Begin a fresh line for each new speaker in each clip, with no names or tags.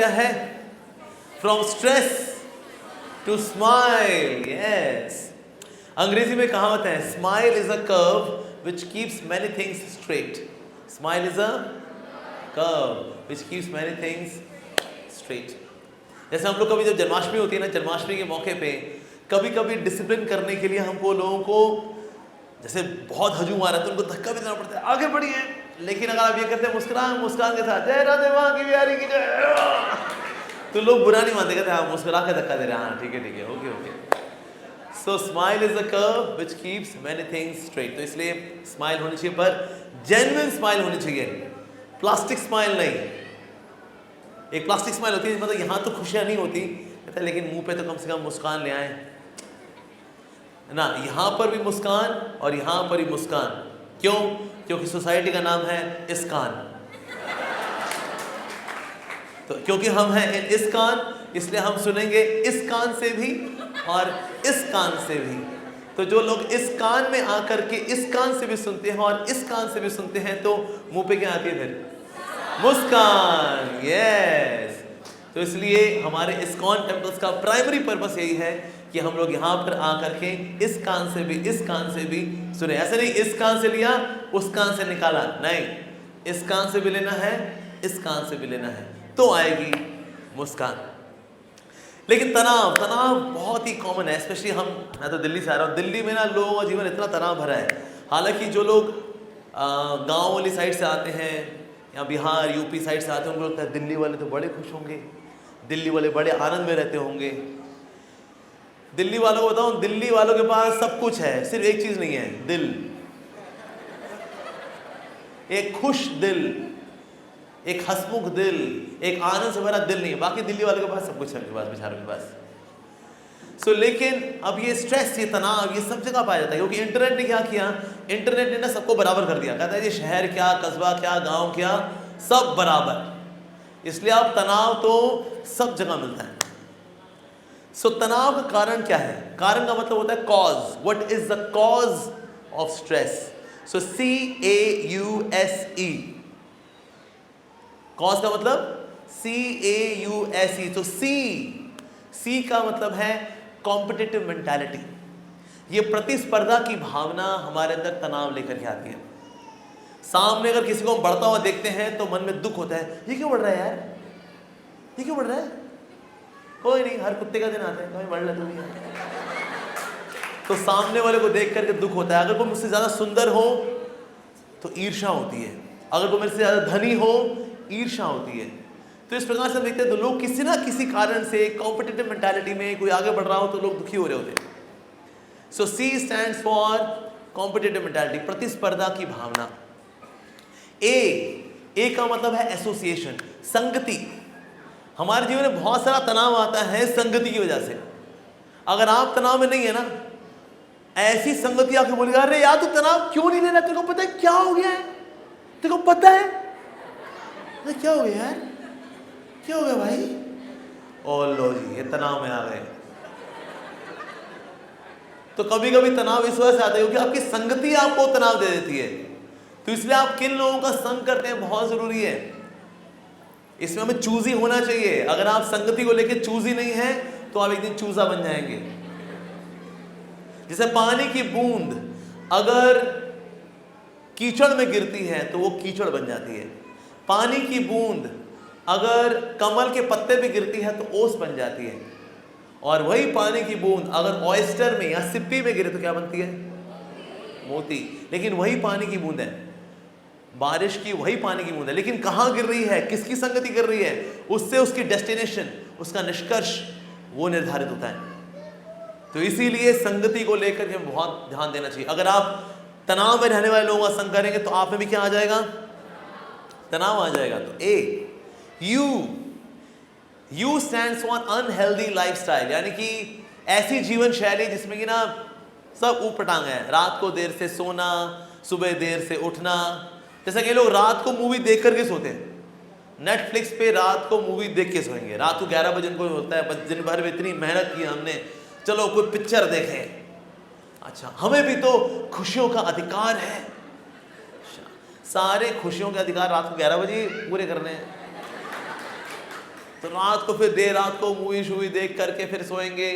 क्या है? From stress to smile. Yes, अंग्रेजी में कहावत है, smile is a curve which keeps many things straight. Smile is a curve which keeps many things straight. जैसे हम लोग कभी जब जन्माष्टमी होती है ना, जन्माष्टमी के मौके पे कभी कभी डिसिप्लिन करने के लिए हमको लोगों को, जैसे बहुत हजूम आ रहा है तो उनको धक्का भी देना पड़ता है, आगे बढ़िए। लेकिन अगर आप ये करते हैं मुस्कुरान मुस्कुरान के साथ, जय राधे माँ की बिहारी की जय, तो लोग बुरा नहीं मानते, कहते हाँ मुस्कुरा के धक्का दे रहे हैं, हाँ ठीक है okay okay. So smile is a curve which keeps many things straight. तो इसलिए स्माइल होनी चाहिए, पर जेन्युइन स्माइल होनी चाहिए, प्लास्टिक स्माइल नहीं। एक प्लास्टिक स्माइल होती है, मतलब यहाँ तो खुशियाँ नहीं होती, कहते हैं लेकिन मुंह पे तो कम से कम मुस्कान ले आए ना, यहाँ पर भी मुस्कान और यहाँ पर भी मुस्कान। क्यों? क्योंकि सोसाइटी का नाम है इस्कान। तो क्योंकि हम हैं इन इस्कान, इसलिए हम सुनेंगे इस कान से भी और इस कान से भी। तो जो लोग इस कान में आकर के इस कान से भी सुनते हैं और इस कान से भी सुनते हैं, तो मुंह पे क्या आती है फिर? मुस्कान। यस। तो इसलिए हमारे इस्कॉन टेम्पल्स का प्राइमरी पर्पस यही है कि हम लोग यहाँ पर आकर के इस कान से भी इस कान से भी सुने। ऐसे नहीं इस कान से लिया उस कान से निकाला, नहीं, इस कान से भी लेना है इस कान से भी लेना है, तो आएगी मुस्कान। लेकिन तनाव बहुत ही कॉमन है, स्पेशली मैं तो दिल्ली से आ रहा हूँ, दिल्ली में ना लोगों का जीवन इतना तनाव भरा है। हालांकि जो लोग गांव वाली साइड से आते हैं या बिहार यूपी साइड से आते हैं, उनको लगता है दिल्ली वाले तो बड़े खुश होंगे, दिल्ली वाले बड़े आनंद में रहते होंगे। दिल्ली वालों को बताऊं, दिल्ली वालों के पास सब कुछ है, सिर्फ एक चीज नहीं है, दिल। एक खुश दिल, एक हंसमुख दिल, एक आनंद से भरा दिल नहीं है। बाकी दिल्ली वालों के पास सब कुछ है, उनके पास, बेचारों के पास। लेकिन अब ये स्ट्रेस, ये तनाव, ये सब जगह पाया जाता है, क्योंकि इंटरनेट ने क्या किया, इंटरनेट ने ना सबको बराबर कर दिया। कहता है ये शहर क्या, कस्बा क्या, गांव क्या, सब बराबर। इसलिए अब तनाव तो सब जगह मिलता है। तनाव का कारण क्या है? कारण का मतलब होता है cause. What is the cause of stress? CAUSE, cause का मतलब CAUSE। तो सी का मतलब है कॉम्पिटिटिव मेंटालिटी। ये प्रतिस्पर्धा की भावना हमारे अंदर तनाव लेकर के आती है। सामने अगर किसी को हम बढ़ता हुआ देखते हैं तो मन में दुख होता है, ये क्यों बढ़ रहा है यार, ये क्यों बढ़ रहा है? कोई नहीं, हर कुत्ते का दिन आता है, कभी बढ़ रहा तो नहीं। तो सामने वाले को देख करके दुख होता है। अगर कोई मुझसे ज्यादा सुंदर हो तो ईर्ष्या होती है, अगर कोई मेरे से ज्यादा धनी हो ईर्ष्या होती है। तो इस प्रकार से हम देखते हैं तो लोग किसी ना किसी कारण से कॉम्पिटिटिव मेंटालिटी में कोई आगे बढ़ रहा हो तो लोग दुखी हो रहे होते हैं। C stands for competitive mentality, प्रतिस्पर्धा की भावना। ए का मतलब है एसोसिएशन, संगति। हमारे जीवन में बहुत सारा तनाव आता है संगति की वजह से। अगर आप तनाव में नहीं है ना, ऐसी संगति आके बोलेगा, अरे यार तू तनाव क्यों नहीं ले रहा, तेरे को पता है क्या हो गया है, तेरे को पता है क्या हो गया यार, क्या हो गया भाई? ओ लो जी, ये तनाव में आ गए। तो कभी कभी तनाव इस वजह से आता है क्योंकि आपकी संगति आपको तनाव दे देती है। तो इसलिए आप किन लोगों का संग करते हैं बहुत जरूरी है। इसमें हमें चूजी होना चाहिए। अगर आप संगति को लेकर चूजी नहीं है तो आप एक दिन चूजा बन जाएंगे। जैसे पानी की बूंद अगर कीचड़ में गिरती है तो वो कीचड़ बन जाती है। पानी की बूंद अगर कमल के पत्ते पे गिरती है तो ओस बन जाती है। और वही पानी की बूंद अगर ऑयस्टर में या सिप्पी में गिरे तो क्या बनती है? मोती। लेकिन वही पानी की बूंद है, बारिश की वही पानी की बूंद है, लेकिन कहाँ गिर रही है, किसकी संगति कर रही है, उससे उसकी डेस्टिनेशन, उसका निष्कर्ष वो निर्धारित होता है। तो इसीलिए संगति को लेकर के बहुत ध्यान देना चाहिए। अगर आप तनाव में रहने वाले लोगों का संग करेंगे तो आप में भी क्या आ जाएगा? तनाव आ जाएगा। तो you stands for unhealthy lifestyle, यानी कि ऐसी जीवन शैली जिसमें कि ना सब ऊपटांग है। रात को देर से सोना, सुबह देर से उठना। जैसा कि लोग रात को मूवी देख करके सोते हैं, नेटफ्लिक्स पे रात को मूवी देख के सोएंगे। रात को 11 बजे को होता है, बस दिन भर में इतनी मेहनत की हमने, चलो कोई पिक्चर देखें। अच्छा, हमें भी तो खुशियों का अधिकार है। सारे खुशियों के अधिकार रात को 11 बजे पूरे करने हैं। तो रात को फिर देर रात को मूवी शूवी देख करके फिर सोएंगे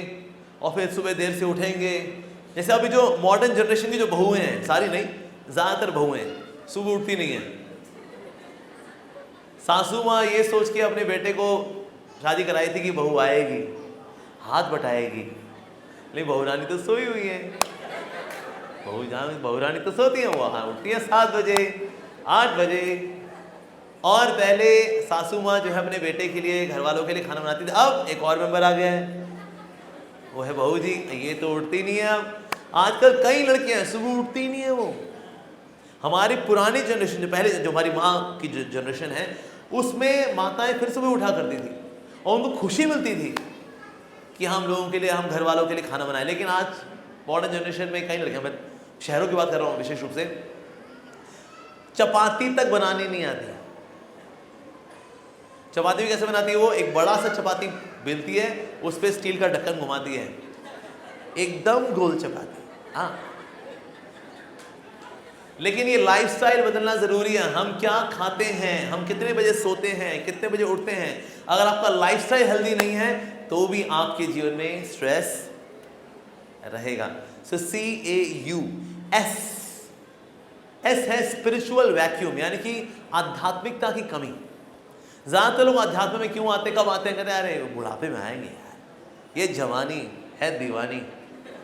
और फिर सुबह देर से उठेंगे। जैसे अभी जो मॉडर्न जनरेशन की जो बहुएं हैं, सारी नहीं, ज़्यादातर बहुएं सुबह उठती नहीं है। सासू माँ ये सोच के अपने बेटे को शादी कराई थी कि बहू आएगी, हाथ बटाएगी, लेकिन बहू रानी तो सोई हुई है। बहू रानी तो सोती है, वो उठती है 7 बजे 8 बजे। और पहले सासू माँ जो है अपने बेटे के लिए, घर वालों के लिए खाना बनाती थी। अब एक और मेंबर आ गया है, वो है बहू जी। ये तो उठती नहीं है। अब आजकल कई लड़कियां हैं सुबह उठती नहीं है। वो हमारी पुरानी जनरेशन, जो पहले जो हमारी माँ की जो जनरेशन है, उसमें माताएं फिर सुबह उठा करती थी और उनको खुशी मिलती थी कि हम लोगों के लिए, हम घर वालों के लिए खाना बनाए। लेकिन आज मॉडर्न जनरेशन में कई लड़कियां, मैं शहरों की बात कर रहा हूँ विशेष रूप से, चपाती तक बनानी नहीं आती। चपाती भी कैसे बनाती है? वो एक बड़ा सा चपाती बेलती है, उस पर स्टील का ढक्कन घुमाती है, एकदम गोल चपाती। हाँ, लेकिन ये लाइफस्टाइल बदलना जरूरी है। हम क्या खाते हैं, हम कितने बजे सोते हैं, कितने बजे उठते हैं, अगर आपका लाइफस्टाइल हेल्दी नहीं है तो भी आपके जीवन में स्ट्रेस रहेगा। सो CAUS, एस है स्पिरिचुअल वैक्यूम, यानी कि आध्यात्मिकता की कमी। ज्यादातर लोग अध्यात्म में क्यों आते, कब आते हैं? कहते हैं अरे बुढ़ापे में आएंगे यार, ये जवानी है दीवानी,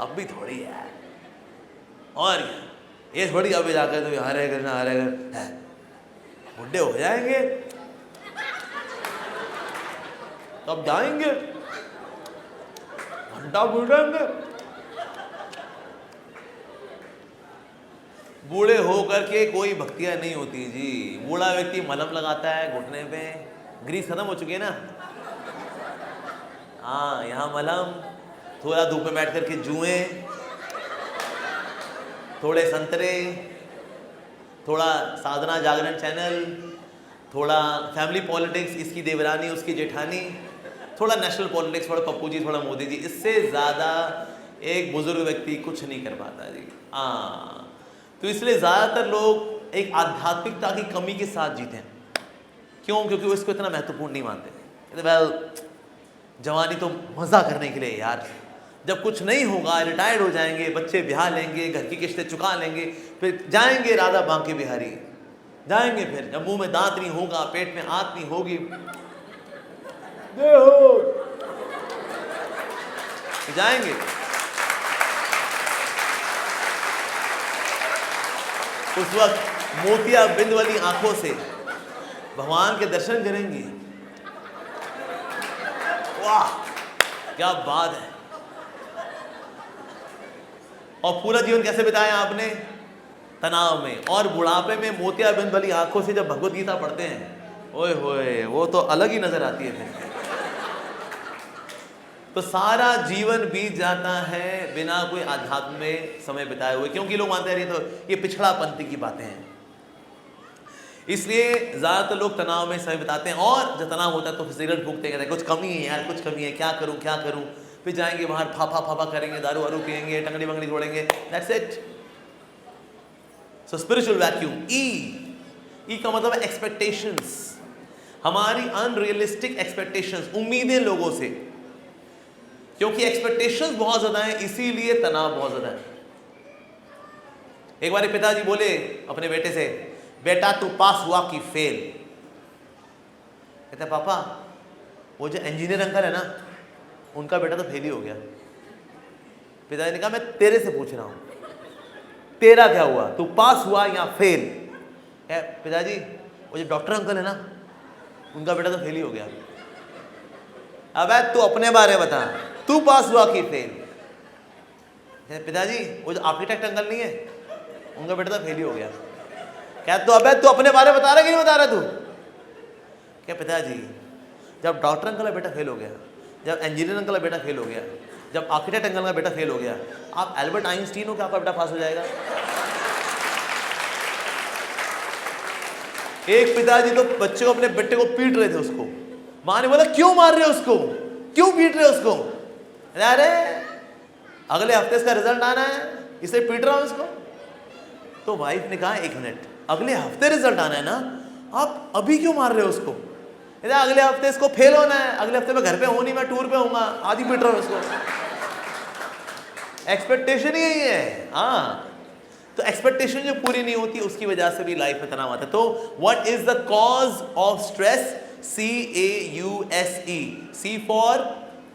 अब भी थोड़ी है, और ये थोड़ी अभी जाकर तो यहाँ रहेगा ना रहेगा, बुढ़े हो जाएंगे तब जाएंगे, घंटा बुढ़ेंगे। बूढ़े हो करके कोई भक्तियां नहीं होती जी। बूढ़ा व्यक्ति मलहम लगाता है घुटने पे, ग्रीस खत्म हो चुकी है ना। हाँ, यहाँ मलहम, थोड़ा धूप में बैठ करके जुएं, थोड़े संतरे, थोड़ा साधना जागरण चैनल, थोड़ा फैमिली पॉलिटिक्स, इसकी देवरानी उसकी जेठानी, थोड़ा नेशनल पॉलिटिक्स, थोड़ा पप्पू जी, थोड़ा मोदी जी। इससे ज़्यादा एक बुजुर्ग व्यक्ति कुछ नहीं कर पाता जी। हाँ, तो इसलिए ज़्यादातर लोग एक आध्यात्मिकता की कमी के साथ जीते हैं। क्यों? क्योंकि वो इसको इतना महत्वपूर्ण नहीं मानते। वेल, जवानी तो मज़ा करने के लिए यार, जब कुछ नहीं होगा, रिटायर्ड हो जाएंगे, बच्चे ब्याह लेंगे, घर की किस्तें चुका लेंगे, फिर जाएंगे राधा बांके बिहारी, जाएंगे फिर जब मुंह में दांत नहीं होगा, पेट में आंत नहीं होगी, जाएंगे। उस वक्त मोतिया बिंद वाली आंखों से भगवान के दर्शन करेंगे। वाह, क्या बात है। और पूरा जीवन कैसे बिताया आपने? तनाव में। और बुढ़ापे में मोतिया बिंद वाली आंखों से जब भगवत गीता पढ़ते हैं, ओए होए, वो तो अलग ही नजर आती है फिर। तो सारा जीवन बीत जाता है बिना कोई आध्यात्म में समय बिताए हुए, क्योंकि लोग मानते हैं ये पिछड़ा पंथी की बातें हैं। इसलिए ज़्यादातर लोग तनाव में समय बिताते हैं, और जब तनाव होता है तो सिगरेट फूकते कहते हैं कुछ कमी है यार, कुछ कमी है, क्या करूं क्या करूं। फिर जाएंगे बाहर, फाफा फाफा करेंगे, दारू वारू पियेंगे, टंगड़ी बंगड़ी तोड़ेंगे, that's it. So spiritual vacuum. E का मतलब है एक्सपेक्टेशंस, हमारी अनरियलिस्टिक एक्सपेक्टेशंस, उम्मीदें लोगों से। क्योंकि एक्सपेक्टेशंस बहुत ज्यादा हैं, इसीलिए तनाव बहुत ज्यादा है। एक बार पिताजी बोले अपने बेटे से, बेटा तू पास हुआ कि फेल? कहते पापा वो जो इंजीनियर अंकल है ना, उनका बेटा तो फेल ही हो गया। पिताजी ने कहा मैं तेरे से पूछ रहा हूं, तेरा क्या हुआ, तू पास हुआ या फेल? पिताजी वो जो डॉक्टर अंकल है ना, उनका बेटा तो फेल ही हो गया। अब तू अपने बारे में बता, तू पास हुआ कि फेल? पिताजी वो जो आर्किटेक्ट अंकल नहीं है, उनका बेटा तो फेल ही हो गया। क्या तो अबे तू अपने बारे में बता रहा कि नहीं बता रहा तू? क्या पिताजी जब डॉक्टर अंकल का बेटा फेल हो गया, जब इंजीनियर अंकल का बेटा फेल हो गया, जब आर्किटेक्ट अंकल का बेटा फेल हो गया, आप एल्बर्ट आइंस्टीन हो कि आपका बेटा पास हो जाएगा? एक पिताजी तो बच्चे को, अपने बेटे को पीट रहे थे, उसको माँ ने बोला क्यों मार रहे हो उसको, क्यों पीट रहे हो उसको? अरे अगले हफ्ते इसका रिजल्ट आना है, इसे पीट रहा हूं इसको। तो वाइफ ने कहा एक मिनट, अगले हफ्ते रिजल्ट आना है ना, आप अभी क्यों मार रहे हो उसको? अगले हफ्ते इसको फेल होना है, अगले हफ्ते मैं घर पे हूं नहीं, मैं टूर पे हूँगा, आधी पीट रहा हूँ इसको। एक्सपेक्टेशन ही यही है। हाँ, तो एक्सपेक्टेशन जो पूरी नहीं होती उसकी वजह से भी लाइफ में तनाव आता है। तो what is the cause of stress? CAUSE। C for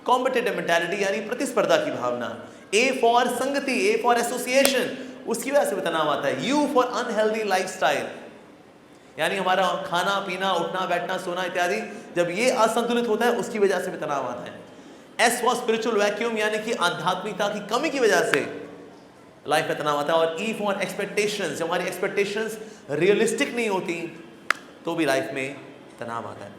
competitive mentality यानी प्रतिस्पर्धा की भावना, A फॉर संगति, A फॉर एसोसिएशन, उसकी वजह से भी तनाव आता है। U फॉर अनहेल्दी लाइफस्टाइल यानी हमारा खाना पीना उठना बैठना सोना इत्यादि, जब ये असंतुलित होता है उसकी वजह से भी तनाव आता है। S फॉर स्पिरिचुअल वैक्यूम यानी कि आध्यात्मिकता की कमी की वजह से लाइफ में तनाव आता है। और E फॉर एक्सपेक्टेशंस, जब हमारी एक्सपेक्टेशंस रियलिस्टिक नहीं होती तो भी लाइफ में तनाव आता है।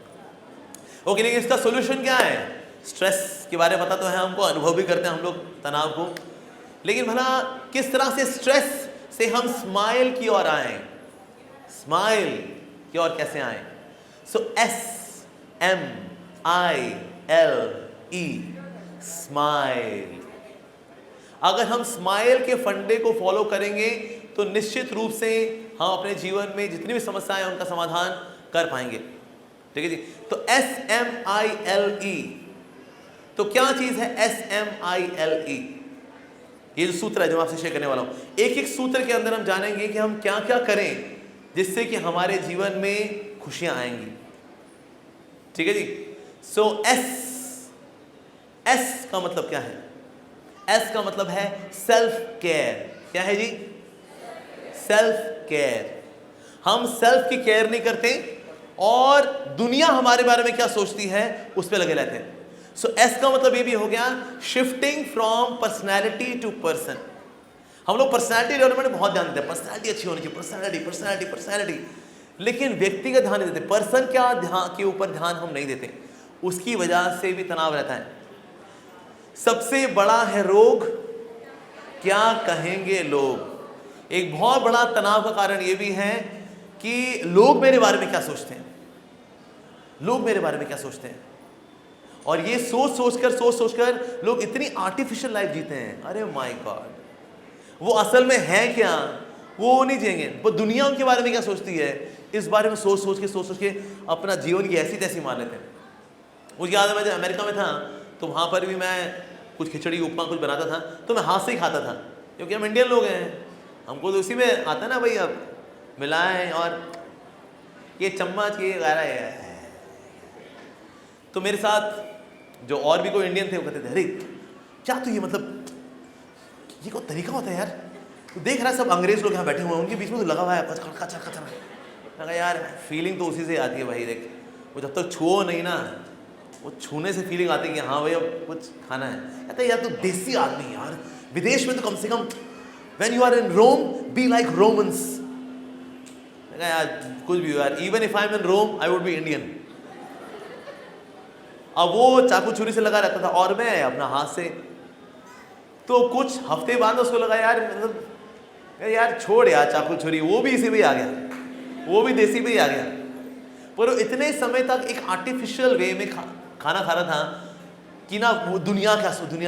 ओके, लेकिन इसका सोल्यूशन क्या है? स्ट्रेस के बारे में पता तो है हमको, अनुभव भी करते हैं हम लोग तनाव को, लेकिन भला किस तरह से स्ट्रेस से हम स्माइल की ओर आए, स्माइल की ओर कैसे आए? सो SMILE, स्माइल। अगर हम स्माइल के फंडे को फॉलो करेंगे तो निश्चित रूप से हम अपने जीवन में जितनी भी समस्याएं हैं उनका समाधान कर पाएंगे। ठीक है जी। तो SMILE, तो क्या चीज है SMILE? ये जो सूत्र है जो मैं आपसे शेयर करने वाला हूं, एक एक सूत्र के अंदर हम जानेंगे कि हम क्या क्या करें जिससे कि हमारे जीवन में खुशियां आएंगी। ठीक है जी। सो S का मतलब क्या है? S का मतलब है सेल्फ केयर। क्या है जी? Self care. हम सेल्फ की केयर नहीं करते और दुनिया हमारे बारे में क्या सोचती है उस पर लगे रहते हैं। सो S का मतलब ये भी हो गया shifting from personality to person. हम लोग पर्सनैलिटी डेवलपमेंट में बहुत ध्यान देते हैं, पर्सनैलिटी अच्छी होनी चाहिए, पर्सनैलिटी, लेकिन व्यक्तिगत ध्यान नहीं देते, पर्सन क्या ध्यान के ऊपर ध्यान हम नहीं देते, उसकी वजह से भी तनाव रहता है। सबसे बड़ा है रोग क्या कहेंगे लोग। एक बहुत बड़ा तनाव का कारण यह भी है कि लोग मेरे बारे में क्या सोचते हैं, लोग मेरे बारे में क्या सोचते हैं। और ये सोच सोचकर लोग इतनी आर्टिफिशियल लाइफ जीते हैं। अरे माय गॉड, वो असल में है क्या वो नहीं जिएंगे, वो दुनिया उनके बारे में क्या सोचती है इस बारे में सोच के अपना जीवन की ऐसी तैसी मान लेते हैं। मुझे याद है मैं जब अमेरिका में था तो वहाँ पर भी मैं कुछ खिचड़ी उपमा कुछ बनाता था तो मैं हाथ से ही खाता था, क्योंकि हम इंडियन लोग हैं, हमको तो उसी में आता ना भाई, अब मिलाएं और ये चम्मच ये गारा है। तो मेरे साथ जो और भी कोई इंडियन थे वो कहते थे अरे क्या तो ये मतलब ये कोई तरीका होता है यार, तो देख रहा है सब अंग्रेज लोग यहाँ बैठे हुए हैं उनके बीच में तो लगा हुआ है कचरा। यार फीलिंग तो उसी से आती है भाई, देख वो जब तक छुओ नहीं ना, वो छूने से फीलिंग आती है कि हाँ भाई अब कुछ खाना है। कहते यार तू देसी आदमी यार, विदेश में तो कम से कम when you are in Rome be like Romans. यार कुछ भी यार, even if I am in Rome I would be Indian. अब वो चाकू छुरी से लगा रहता था और मैं अपना हाथ से। तो कुछ हफ्ते बाद उसको लगा यार मतलब यार छोड़ यार चाकू छुरी, वो भी इसी पे आ गया, वो भी देसी पे ही आ गया। पर वो इतने समय तक एक आर्टिफिशियल वे में खाना खा रहा था कि ना वो दुनिया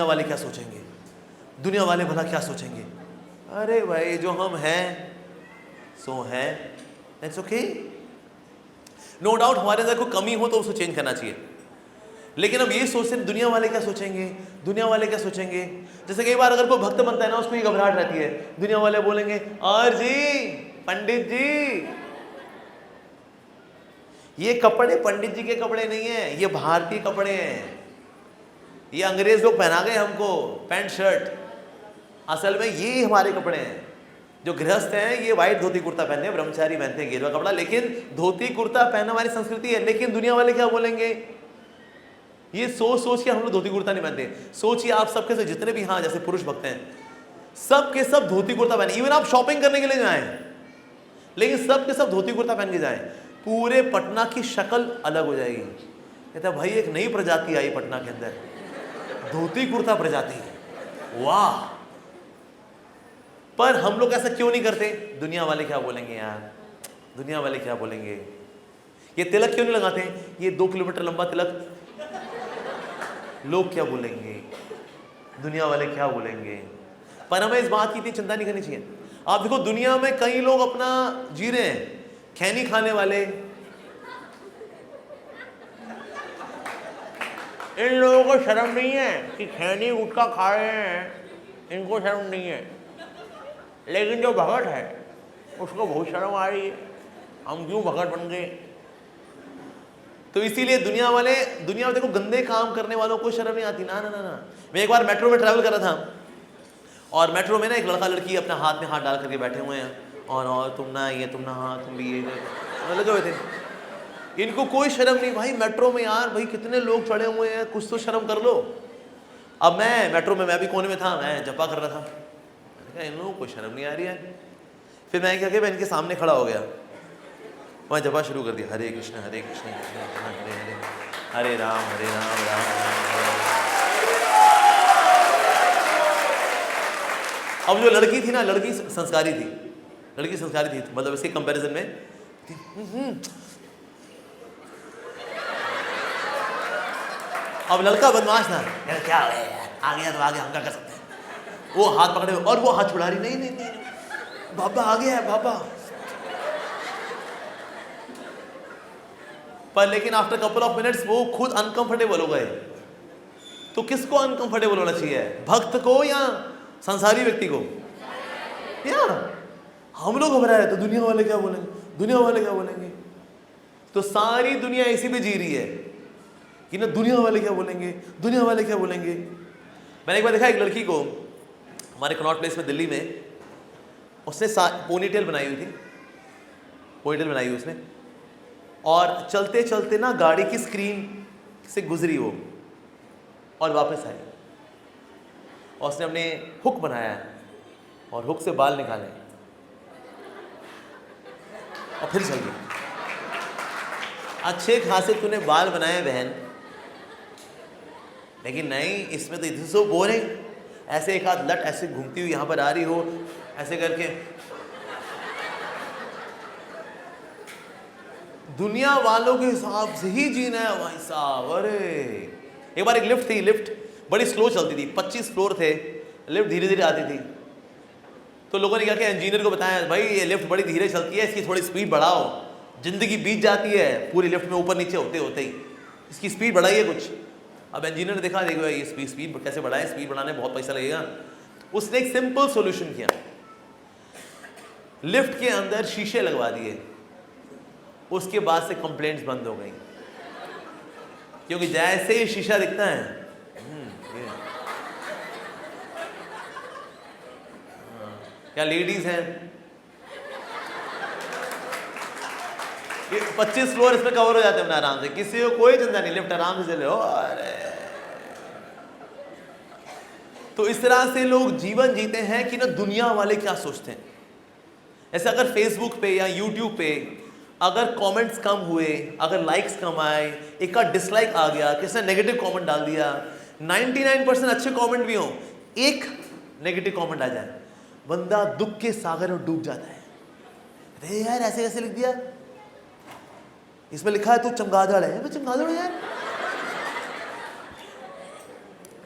वाले क्या सोचेंगे, दुनिया वाले भला क्या सोचेंगे। अरे भाई जो हम हैं सो है, इट्स ओके। नो डाउट हमारे अंदर कोई कमी हो तो उसको चेंज करना चाहिए, लेकिन अब ये सोचते हैं दुनिया वाले क्या सोचेंगे, दुनिया वाले क्या सोचेंगे। जैसे कई बार अगर कोई भक्त बनता है ना उसको ये घबराहट रहती है, दुनिया वाले बोलेंगे और जी पंडित जी ये कपड़े पंडित जी के कपड़े नहीं है, ये भारतीय कपड़े हैं, ये अंग्रेज लोग पहना गए हमको पैंट शर्ट, असल में ये हमारे कपड़े हैं। जो गृहस्थ हैं ये व्हाइट धोती कुर्ता पहनते हैं, ब्रह्मचारी पहनते हैं गेरुआ कपड़ा, लेकिन धोती कुर्ता पहनना हमारी संस्कृति है। लेकिन दुनिया वाले क्या बोलेंगे ये सोच के हम लोग धोती कुर्ता नहीं पहनते। सोचिए आप सबके से जितने भी हाँ जैसे पुरुष भक्त हैं सब के सब धोती कुर्ता पहने, इवन आप शॉपिंग करने के लिए जाएं लेकिन सब के सब धोती कुर्ता पहन के जाएं, पूरे पटना की शक्ल अलग हो जाएगी। कहता भाई एक नई प्रजाति आई पटना के अंदर, धोती कुर्ता प्रजाति, वाह। पर हम लोग ऐसा क्यों नहीं करते? दुनिया वाले क्या बोलेंगे यार, दुनिया वाले क्या बोलेंगे। ये तिलक क्यों नहीं लगाते, ये 2 किलोमीटर लंबा तिलक, लोग क्या बोलेंगे, दुनिया वाले क्या बोलेंगे। पर हमें इस बात की इतनी चिंता नहीं करनी चाहिए। आप देखो दुनिया में कई लोग अपना जी रहे हैं, खैनी खाने वाले, इन लोगों को शर्म नहीं है कि खैनी गुटखा खा रहे हैं, इनको शर्म नहीं है, लेकिन जो भगत है उसको बहुत शर्म आ रही है, हम क्यों भगत बन गए। तो इसीलिए दुनिया में देखो गंदे काम करने वालों को शर्म नहीं आती ना ना ना ना। मैं एक बार मेट्रो में ट्रैवल कर रहा था और मेट्रो में ना एक लड़का लड़की अपना हाथ में हाथ डाल करके बैठे हुए हैं और तुम ना ये तुम ना हाँ तुम भी ये लगे हुए थे। इनको कोई शर्म नहीं भाई, मेट्रो में यार भाई कितने लोग चढ़े हुए हैं, कुछ तो शर्म कर लो। अब मैं मेट्रो में, मैं भी कोने में था, मैं जपा कर रहा था, इन लोगों को शर्म नहीं आ रही है। फिर मैं क्या किया, मैं इनके सामने खड़ा हो गया, मैं जपा शुरू कर दिया, हरे कृष्ण कृष्ण कृष्ण हरे हरे, हरे राम राम राम राम। अब जो लड़की थी ना, लड़की संस्कारी थी, मतलब इसके कंपैरिजन में अब लड़का बदमाश था, यार क्या हो यार, आ गया तो आ गया, हम क्या कर सकते हैं। वो हाथ पकड़े और वो हाथ छुड़ा रही, नहीं नहीं नहीं बाबा आ गया है बाबा। पर लेकिन आफ्टर कपल ऑफ मिनट्स वो खुद अनकंफर्टेबल हो गए। तो किसको अनकंफर्टेबल होना चाहिए, भक्त को या संसारी व्यक्ति को? या हम लोग घबरा रहे तो दुनिया वाले क्या बोलेंगे, दुनिया वाले क्या बोलेंगे। तो सारी दुनिया इसी पे जी रही है कि ना दुनिया वाले क्या बोलेंगे, दुनिया वाले क्या बोलेंगे। मैंने एक बार देखा एक लड़की को हमारे कनॉट प्लेस में दिल्ली में, उसने पोनीटेल बनाई हुई थी, पोनीटेल बनाई हुई उसने, और चलते चलते ना गाड़ी की स्क्रीन से गुजरी वो और वापस आई, और उसने अपने हुक बनाया और हुक से बाल निकाले और फिर चल गई। अच्छे खासे तूने बाल बनाए बहन, लेकिन नहीं, इसमें तो इतनी सो बोरिंग, ऐसे एक हाथ लट ऐसे घूमती हुई यहाँ पर आ रही हो, ऐसे करके। दुनिया वालों के हिसाब से ही जीना है भाई साहब। अरे एक बार एक लिफ्ट थी, लिफ्ट बड़ी स्लो चलती थी, 25 फ्लोर थे, लिफ्ट धीरे धीरे आती थी। तो लोगों ने क्या किया, इंजीनियर को बताया, भाई ये लिफ्ट बड़ी धीरे चलती है, इसकी थोड़ी स्पीड बढ़ाओ, जिंदगी बीत जाती है पूरी लिफ्ट में ऊपर नीचे होते होते ही, इसकी स्पीड बढ़ाइए कुछ। अब इंजीनियर ने देखा, देखो ये स्पीड कैसे बढ़ाए, स्पीड बढ़ाने में बहुत पैसा लगेगा। उसने एक सिंपल सॉल्यूशन किया, लिफ्ट के अंदर शीशे लगवा दिए। उसके बाद से कंप्लेंट्स बंद हो गई, क्योंकि जैसे ही शीशा दिखता है क्या लेडीज हैं, 25 फ्लोर इसमें कवर हो जाते हैं आराम से, किसी को कोई चिंता नहीं, लिफ्ट आराम से चले हो। अरे तो इस तरह से लोग जीवन जीते हैं कि ना दुनिया वाले क्या सोचते हैं। ऐसे अगर फेसबुक पे या यूट्यूब पे अगर कमेंट्स कम हुए, अगर लाइक्स कम आए, एक आध डिसलाइक आ गया, किसने नेगेटिव कमेंट डाल दिया, 99% अच्छे कमेंट भी हो, एक नेगेटिव कमेंट आ जाए, बंदा दुख के सागर में डूब जाता है। अरे यार ऐसे कैसे लिख दिया, इसमें लिखा है तू चमगादड़ है, मैं चमगादड़ हूं यार।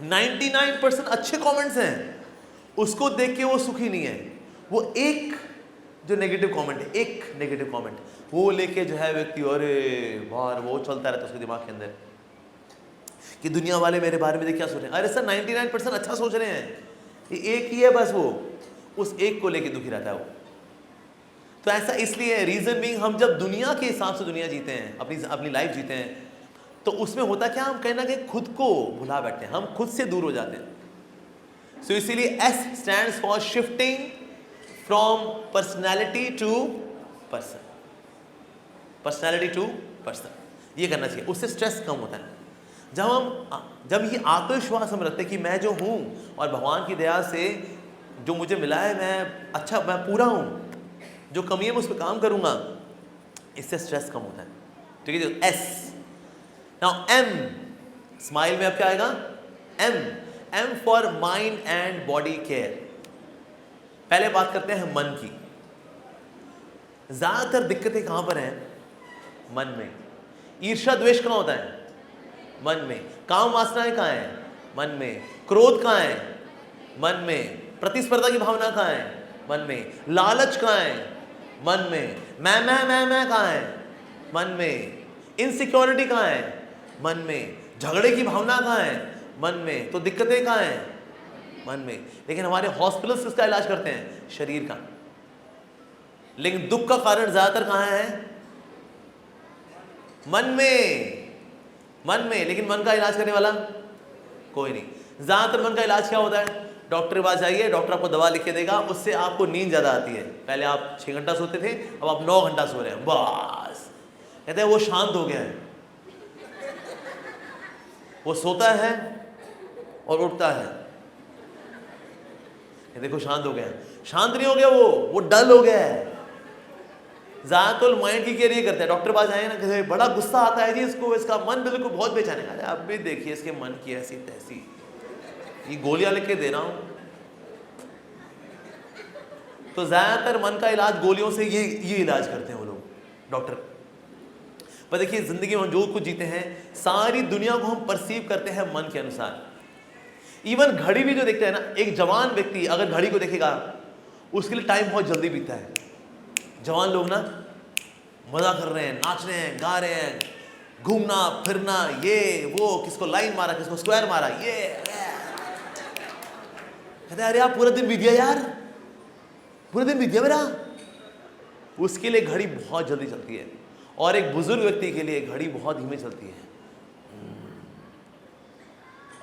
99% अच्छे कमेंट्स हैं, उसको देख के वो सुखी नहीं है। वो एक जो नेगेटिव कमेंट है, एक नेगेटिव कमेंट वो लेके जो है व्यक्ति, अरे बार वो चलता रहता है उसके दिमाग के अंदर कि दुनिया वाले मेरे बारे में क्या सोच रहे हैं। अरे सर 99% अच्छा सोच रहे हैं, ये एक ही है बस, वो उस एक को लेके दुखी रहता है वो। तो ऐसा इसलिए, रीजन बीइंग हम जब दुनिया के हिसाब से दुनिया जीते हैं, अपनी लाइफ जीते हैं, तो उसमें होता क्या, हम कहना कि खुद को भुला बैठते हैं, हम खुद से दूर हो जाते हैं। सो इसीलिए S stands for shifting from personality to person, personality to person, ये करना चाहिए, उससे स्ट्रेस कम होता है। जब ये आत्मविश्वास हम रखते हैं कि मैं जो हूँ और भगवान की दया से जो मुझे मिला है, मैं पूरा हूँ, जो कमी है मैं उस पर काम करूँगा, इससे स्ट्रेस कम होता है। ठीक है, S। नाउ M, स्माइल में अब क्या आएगा, M for mind and body care. पहले बात करते हैं मन की। ज्यादातर दिक्कतें कहां पर हैं, मन में। ईर्ष्या द्वेष कहां होता है, मन में। काम वासनाएं कहां है, मन में। क्रोध कहां है, मन में। प्रतिस्पर्धा की भावना कहां है, मन में। लालच कहां है, मन में। मैं कहां है, मन में। इनसिक्योरिटी कहां है, मन में। झगड़े की भावना कहाँ है? मन में। तो दिक्कतें कहाँ हैं? मन में। लेकिन हमारे हॉस्पिटल्स किसका इलाज करते हैं? शरीर का। लेकिन दुख का कारण ज्यादातर कहाँ है? मन में। मन में। लेकिन मन का इलाज करने वाला कोई नहीं। ज्यादातर मन का इलाज क्या होता है? डॉक्टर के पास जाइए, डॉक्टर आपको दवा लिख के देगा, उससे आपको नींद ज्यादा आती है। पहले आप 6 घंटा सोते थे, अब आप 9 घंटा सो रहे हैं, बस। कहते हैं वो शांत हो गया है। वो सोता है और उठता है, देखो शांत हो गया। शांत नहीं हो गया, वो डल हो गया है। ज्यादातर माइंड की केयर ये करते हैं। डॉक्टर पास आए ना, कहते बड़ा गुस्सा आता है जी इसको, इसका मन बिल्कुल बहुत बेचैन है। अब भी देखिए इसके मन की ऐसी तैसी, ये गोलियां लिख के दे रहा हूं। तो ज्यादातर मन का इलाज गोलियों से ये इलाज करते हैं वो लोग, डॉक्टर। पर देखिए जिंदगी में हम जो कुछ जीते हैं, सारी दुनिया को हम परसीव करते हैं मन के अनुसार। इवन घड़ी भी जो देखते हैं ना, एक जवान व्यक्ति अगर घड़ी को देखेगा, उसके लिए टाइम बहुत जल्दी बीतता है। जवान लोग ना मजा कर रहे हैं, नाच रहे हैं, गा रहे हैं, घूमना फिरना, ये वो, किसको लाइन मारा, किसको स्क्वायर मारा, ये कहते अरे यार पूरा दिन बीत गया यार, पूरा दिन बीत गया मेरा। उसके लिए घड़ी बहुत जल्दी चलती है, और एक बुजुर्ग व्यक्ति के लिए घड़ी बहुत धीमे चलती है।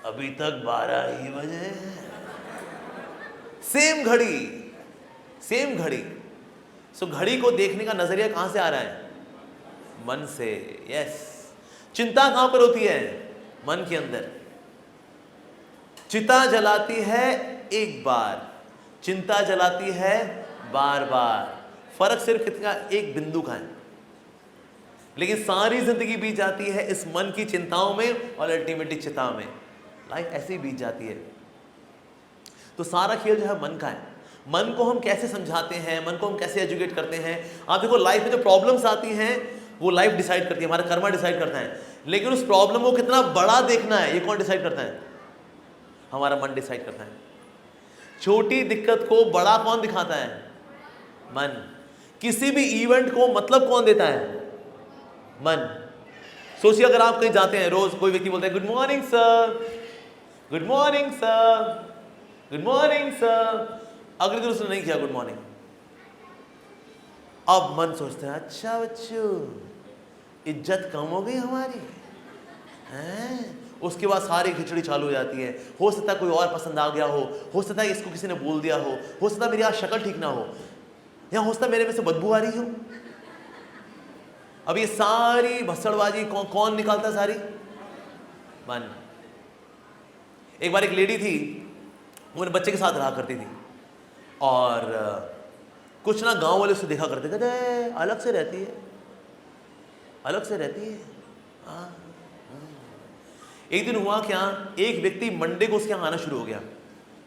अभी तक 12 ही बजे, सेम घड़ी, सेम घड़ी। सो घड़ी को देखने का नजरिया कहां से आ रहा है? मन से। यस। चिंता कहां पर होती है? मन के अंदर। चिता जलाती है एक बार, चिंता जलाती है बार बार। फर्क सिर्फ कितना, एक बिंदु का है। लेकिन सारी जिंदगी बीत जाती है इस मन की चिंताओं में, और अल्टीमेटली चिता में। लाइफ ऐसे ही बीत जाती है। तो सारा खेल जो है मन का है। मन को हम कैसे समझाते हैं, मन को हम कैसे एजुकेट करते हैं। आप देखो लाइफ में जो प्रॉब्लम्स आती हैं, वो लाइफ डिसाइड करती है, हमारा कर्मा डिसाइड करता है। लेकिन उस प्रॉब्लम को कितना बड़ा देखना है, ये कौन डिसाइड करता है? हमारा मन डिसाइड करता है। छोटी दिक्कत को बड़ा कौन दिखाता है? मन। किसी भी इवेंट को मतलब कौन देता है? मन। सोचिए अगर आप कहीं जाते हैं, रोज कोई व्यक्ति बोलता है good morning sir, good morning sir, good morning sir. अगले दिन उसने नहीं किया गुड मॉर्निंग, अब मन सोचता है अच्छा बच्चों, इज्जत कम हो गई हमारी हैं। उसके बाद सारी खिचड़ी चालू हो जाती है। हो सकता है कोई और पसंद आ गया हो सकता है इसको किसी ने बोल दिया हो सकता है मेरी आज शक्ल ठीक ना हो, या हो सकता है मेरे में से बदबू आ रही हो। अब ये सारी भसड़बाजी कौन निकालता है? सारी मन। एक बार एक लेडी थी, वो अपने बच्चे के साथ रहा करती थी, और कुछ ना गांव वाले उससे देखा करते, कहते अलग से रहती है, अलग से रहती है। हाँ। एक दिन हुआ क्या, एक व्यक्ति मंडे को उसके यहाँ आना शुरू हो गया।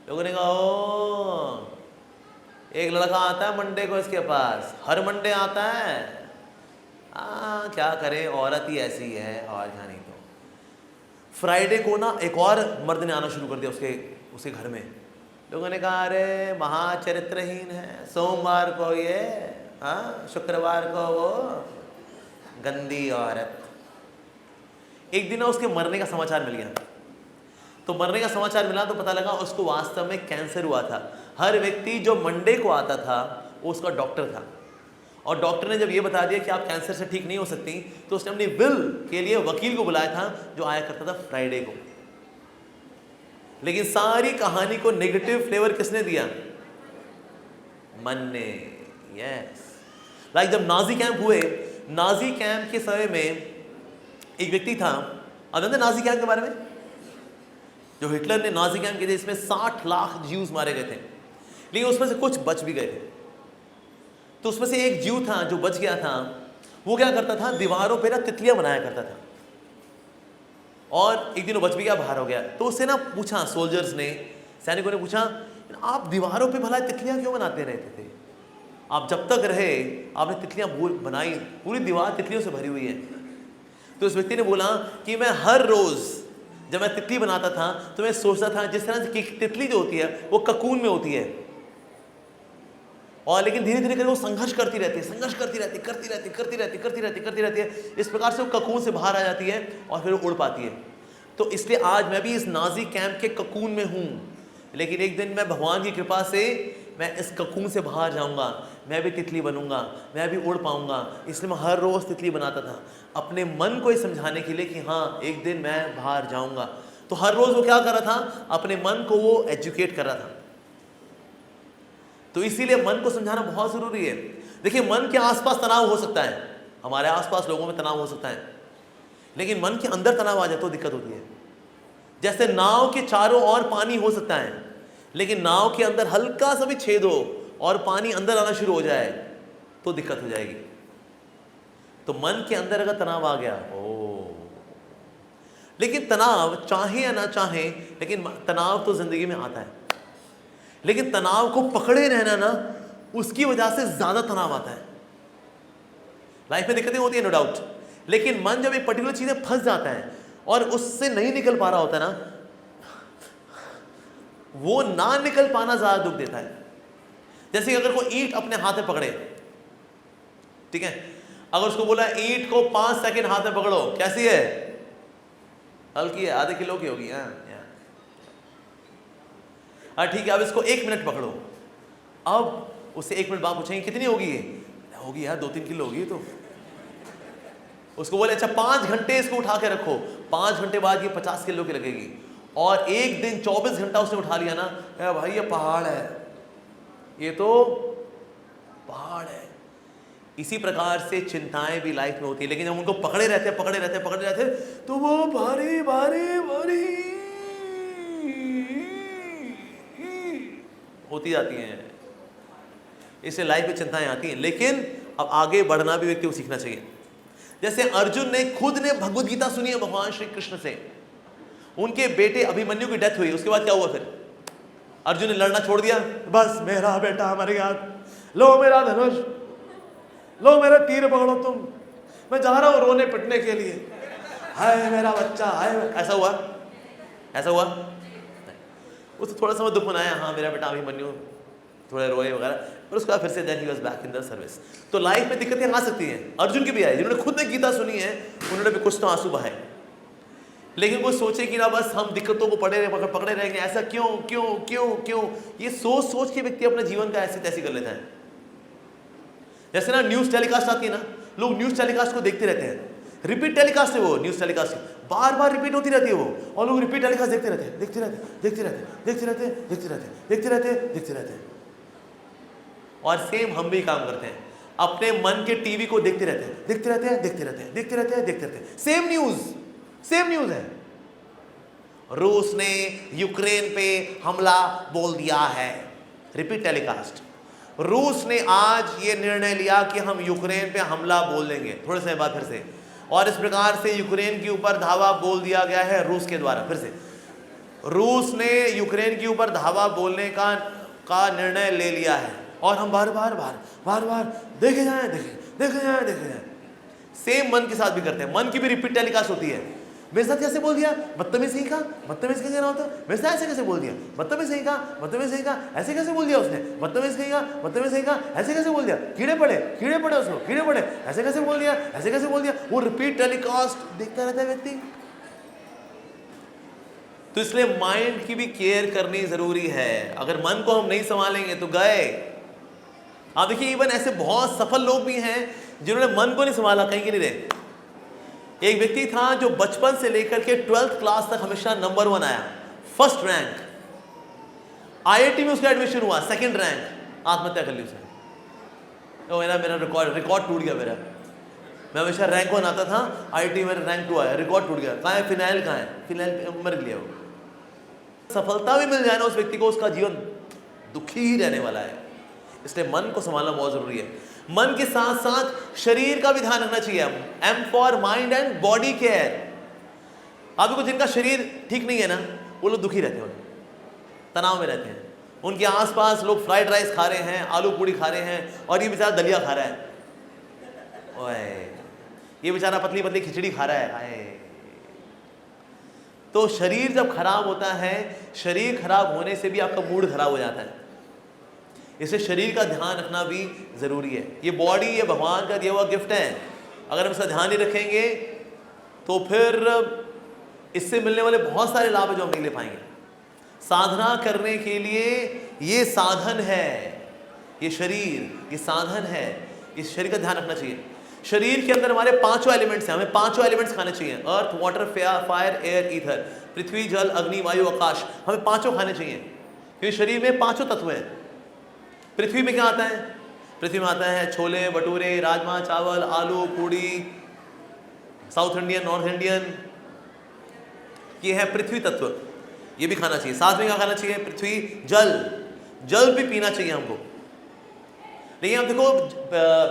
लोगों ने कहा ओ, एक लड़का आता है मंडे को इसके पास, हर मंडे आता है। क्या करें, औरत ही ऐसी है, और क्या नहीं। तो फ्राइडे को ना एक और मर्द ने आना शुरू कर दिया उसके घर में। लोगों ने कहा अरे महाचरित्रहीन है, सोमवार को ये, शुक्रवार को वो, गंदी औरत। एक दिन उसके मरने का समाचार मिल गया। तो मरने का समाचार मिला तो पता लगा उसको वास्तव में कैंसर हुआ था। हर व्यक्ति जो मंडे को आता था वो उसका डॉक्टर था, और डॉक्टर ने जब ये बता दिया कि आप कैंसर से ठीक नहीं हो सकती, तो उसने अपनी विल के लिए वकील को बुलाया था, जो आया करता था फ्राइडे को। लेकिन सारी कहानी को नेगेटिव फ्लेवर किसने दिया? मन ने। यस। लाइक जब नाजी कैंप हुए, नाजी कैंप के समय में एक व्यक्ति था, आप जानते नाजी कैंप के बारे में? जो हिटलर ने नाजी कैंप किए थे, इसमें 60 लाख ज्यूज मारे गए थे, लेकिन उसमें से कुछ बच भी गए थे। तो उसमें से एक ज्यू था जो बच गया था, वो क्या करता था, दीवारों पे ना तितलियां बनाया करता था। और एक दिन वो बच भी गया, बाहर हो गया। तो उससे ना पूछा, सोल्जर्स ने, सैनिकों ने पूछा, आप दीवारों पे भला तितलियां क्यों बनाते रहते थे? आप जब तक रहे आपने तितलियां बनाई, पूरी दीवार तितलियों से भरी हुई है। तो उस व्यक्ति ने बोला कि मैं हर रोज जब मैं तितली बनाता था तो मैं सोचता था जिस तरह से तितली जो होती है वो ककून में होती है, और लेकिन धीरे धीरे करके वो संघर्ष करती रहती है, संघर्ष करती रहती है। इस प्रकार से वो ककून से बाहर आ जाती है और फिर वो उड़ पाती है। तो इसलिए आज मैं भी इस नाजी कैंप के ककून में हूँ, लेकिन एक दिन मैं भगवान की कृपा से मैं इस ककून से बाहर जाऊँगा, मैं भी तितली बनूंगा, मैं भी उड़ पाऊँगा। इसलिए मैं हर रोज़ तितली बनाता था अपने मन को ये समझाने के लिए कि हाँ एक दिन मैं बाहर जाऊँगा। तो हर रोज़ वो क्या कर रहा था, अपने मन को वो एजुकेट कर रहा था। तो इसीलिए मन को समझाना बहुत ज़रूरी है। देखिए, मन के आसपास तनाव हो सकता है, हमारे आसपास लोगों में तनाव हो सकता है, लेकिन मन के अंदर तनाव आ जाए तो दिक्कत होती है। जैसे नाव के चारों ओर पानी हो सकता है, लेकिन नाव के अंदर हल्का सा भी छेद हो और पानी अंदर आना शुरू हो जाए तो दिक्कत हो जाएगी। तो मन के अंदर अगर तनाव आ गया, लेकिन तनाव चाहे या ना चाहे, लेकिन तनाव तो जिंदगी में आता है, लेकिन तनाव को पकड़े रहना ना, उसकी वजह से ज्यादा तनाव आता है। लाइफ में दिक्कतें होती है नो डाउट, लेकिन मन जब एक पर्टिकुलर चीज में फंस जाता है और उससे नहीं निकल पा रहा होता है ना, वो ना निकल पाना ज्यादा दुख देता है। जैसे अगर कोई ईंट अपने हाथ में पकड़े, ठीक है, अगर उसको बोला ईंट को 5 सेकंड हाथ में पकड़ो, कैसी है, हल्की है, आधे किलो की होगी, हाँ ठीक है, अब इसको 1 मिनट पकड़ो। अब उससे 1 मिनट बाद पूछेंगे कितनी होगी ये, होगी यार 2-3 किलो होगी। तो उसको बोले अच्छा 5 घंटे इसको उठा के रखो, 5 घंटे बाद ये 50 किलो की लगेगी। और एक दिन 24 घंटा उसने उठा लिया ना, भाई ये पहाड़ है, ये तो पहाड़ है। इसी प्रकार से चिंताएं भी लाइफ में होती है, लेकिन जब उनको पकड़े रहते तो वो भारी भारी भारी होती जाती हैं। इससे लाइफ में चिंताएं आती हैं, लेकिन अब आगे बढ़ना भी व्यक्ति को सीखना चाहिए। जैसे अर्जुन ने खुद ने भगवद गीता सुनी है भगवान श्री कृष्ण से, उनके बेटे अभिमन्यु की डेथ हुई, उसके बाद क्या हुआ, फिर अर्जुन ने लड़ना छोड़ दिया, बस मेरा बेटा मर गया, लो मेरा धनुष, लो मेरा तीर पकड़ो तुम, मैं जा रहा हूं रोने पिटने के लिए, हाय मेरा बच्चा, हाय। ऐसा हुआ, ऐसा हुआ? उसको थोड़ा सा दुख मनाया, हाँ मेरा बेटा अभिमन्यु, थोड़े रोए वगैरह, पर उसके बाद फिर से then he was back in the service. तो लाइफ में दिक्कतें आ सकती हैं, अर्जुन की भी आई, जिन्होंने खुद ने गीता सुनी है उन्होंने भी कुछ तो आंसू बहाए। लेकिन वो सोचे कि ना बस हम दिक्कतों को पकड़े रहेंगे, ऐसा क्यों क्यों क्यों क्यों, ये सोच सोच के व्यक्ति अपने जीवन का ऐसी तैसी कर लेता है। जैसे ना न्यूज़ टेलीकास्ट आती है ना, लोग न्यूज़ टेलीकास्ट को देखते रहते हैं, रिपीट टेलीकास्ट है वो, न्यूज़ टेलीकास्ट बार बार रिपीट होती रहती है वो, और लोग रिपीट टेलीकास्ट देखते रहते हैं। और सेम हम भी काम करते हैं, अपने मन के टीवी को देखते रहते हैं, सेम न्यूज़ है। रूस ने यूक्रेन पे हमला बोल दिया है, रिपीट टेलीकास्ट। रूस ने आज ये निर्णय लिया कि हम यूक्रेन पे हमला बोल देंगे थोड़े समय बाद फिर से, और इस प्रकार से यूक्रेन के ऊपर धावा बोल दिया गया है रूस के द्वारा। फिर से रूस ने यूक्रेन के ऊपर धावा बोलने का निर्णय ले लिया है, और हम बार बार देखे जाएं। सेम मन के साथ भी करते हैं, मन की भी रिपीट टेलीकास्ट होती है। मेरे साथ कैसे बोल दिया, बदतमीज सही कहा, बदतमीज कैसे होता, मेरे साथ ऐसे कैसे बोल दिया, बदतमीज सही कहा, ऐसे कैसे बोल दिया उसने, बदतमीज सही कहा, ऐसे कैसे बोल दिया, कीड़े पड़े उसको, ऐसे कैसे बोल दिया। वो रिपीट टेलीकास्ट देखता रहता है व्यक्ति। तो इसलिए माइंड की भी केयर करनी जरूरी है। अगर मन को हम नहीं संभालेंगे तो गए। आप देखिए, इवन ऐसे बहुत सफल लोग भी हैं जिन्होंने मन को नहीं संभाला, कहीं के नहीं रहे। एक व्यक्ति था जो बचपन से लेकर के 12th क्लास तक हमेशा नंबर 1 आया, फर्स्ट रैंक। आईआईटी में उसका एडमिशन हुआ, 2nd रैंक, आत्महत्या कर ली उसने। तो मेरा रिकॉर्ड टूट गया मेरा। मैं हमेशा रैंक 1 आता था, आईआईटी में रैंक 2 आया, रिकॉर्ड टूट गया। कहाँ है फिनाइल, कहाँ है फिनाइल, मर गया वो। सफलता भी मिल जाए ना उस व्यक्ति को, उसका जीवन दुखी ही रहने वाला है। इसलिए मन को संभालना बहुत जरूरी है। मन के साथ साथ शरीर का भी ध्यान रखना चाहिए। M for mind and body care. आपको जिनका शरीर ठीक नहीं है ना, वो लोग दुखी रहते हैं, तनाव में रहते हैं। उनके आसपास लोग फ्राइड राइस खा रहे हैं, आलू पूड़ी खा रहे हैं, और ये बेचारा दलिया खा रहा है, ओए ये बेचारा पतली पतली खिचड़ी खा रहा है, आए। तो शरीर जब खराब होता है, शरीर खराब होने से भी आपका मूड खराब हो जाता है। इसलिए शरीर का ध्यान रखना भी ज़रूरी है। ये बॉडी, ये भगवान का दिया हुआ गिफ्ट है। अगर हम इसका ध्यान नहीं रखेंगे तो फिर इससे मिलने वाले बहुत सारे लाभ है जो हम नहीं ले पाएंगे। साधना करने के लिए ये साधन है, ये शरीर ये साधन है, इस शरीर का ध्यान रखना चाहिए। शरीर के अंदर हमारे पांचों एलिमेंट्स हैं, हमें पांचों एलिमेंट्स खाने चाहिए। अर्थ, वाटर, फायर, एयर, ईथर, पृथ्वी, जल, अग्नि, वायु, आकाश, हमें पांचों खाने चाहिए क्योंकि शरीर में पांचों तत्व हैं। पृथ्वी में क्या आता है? पृथ्वी में आता है छोले भटूरे, राजमा चावल, आलू पूड़ी, साउथ इंडियन, नॉर्थ इंडियन, ये है पृथ्वी तत्व, ये भी खाना चाहिए। साथ में क्या खाना चाहिए? पृथ्वी, जल, जल भी पीना चाहिए हमको। लेकिन आप देखो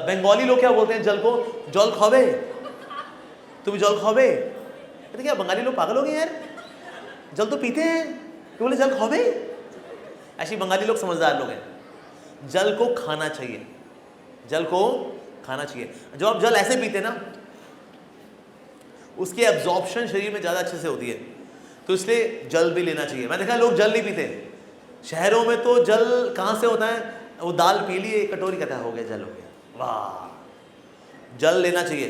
बंगाली लोग क्या बोलते हैं जल को? जल खावे, तुम जल खावे। अरे क्या बंगाली लोग पागल हो गए यार, जल तो पीते हैं, तो बोले जल खावे। ऐसे बंगाली लोग समझदार लोग हैं। जल को खाना चाहिए, जल को खाना चाहिए। जब आप जल ऐसे पीते ना, उसकी एब्जॉर्प्शन शरीर में ज़्यादा अच्छे से होती है, तो इसलिए जल भी लेना चाहिए। मैं देखा लोग जल नहीं पीते, शहरों में तो जल कहाँ से होता है? वो दाल पी ली, एक कटोरी कहता है हो गया जल, हो गया। वाह, जल लेना चाहिए,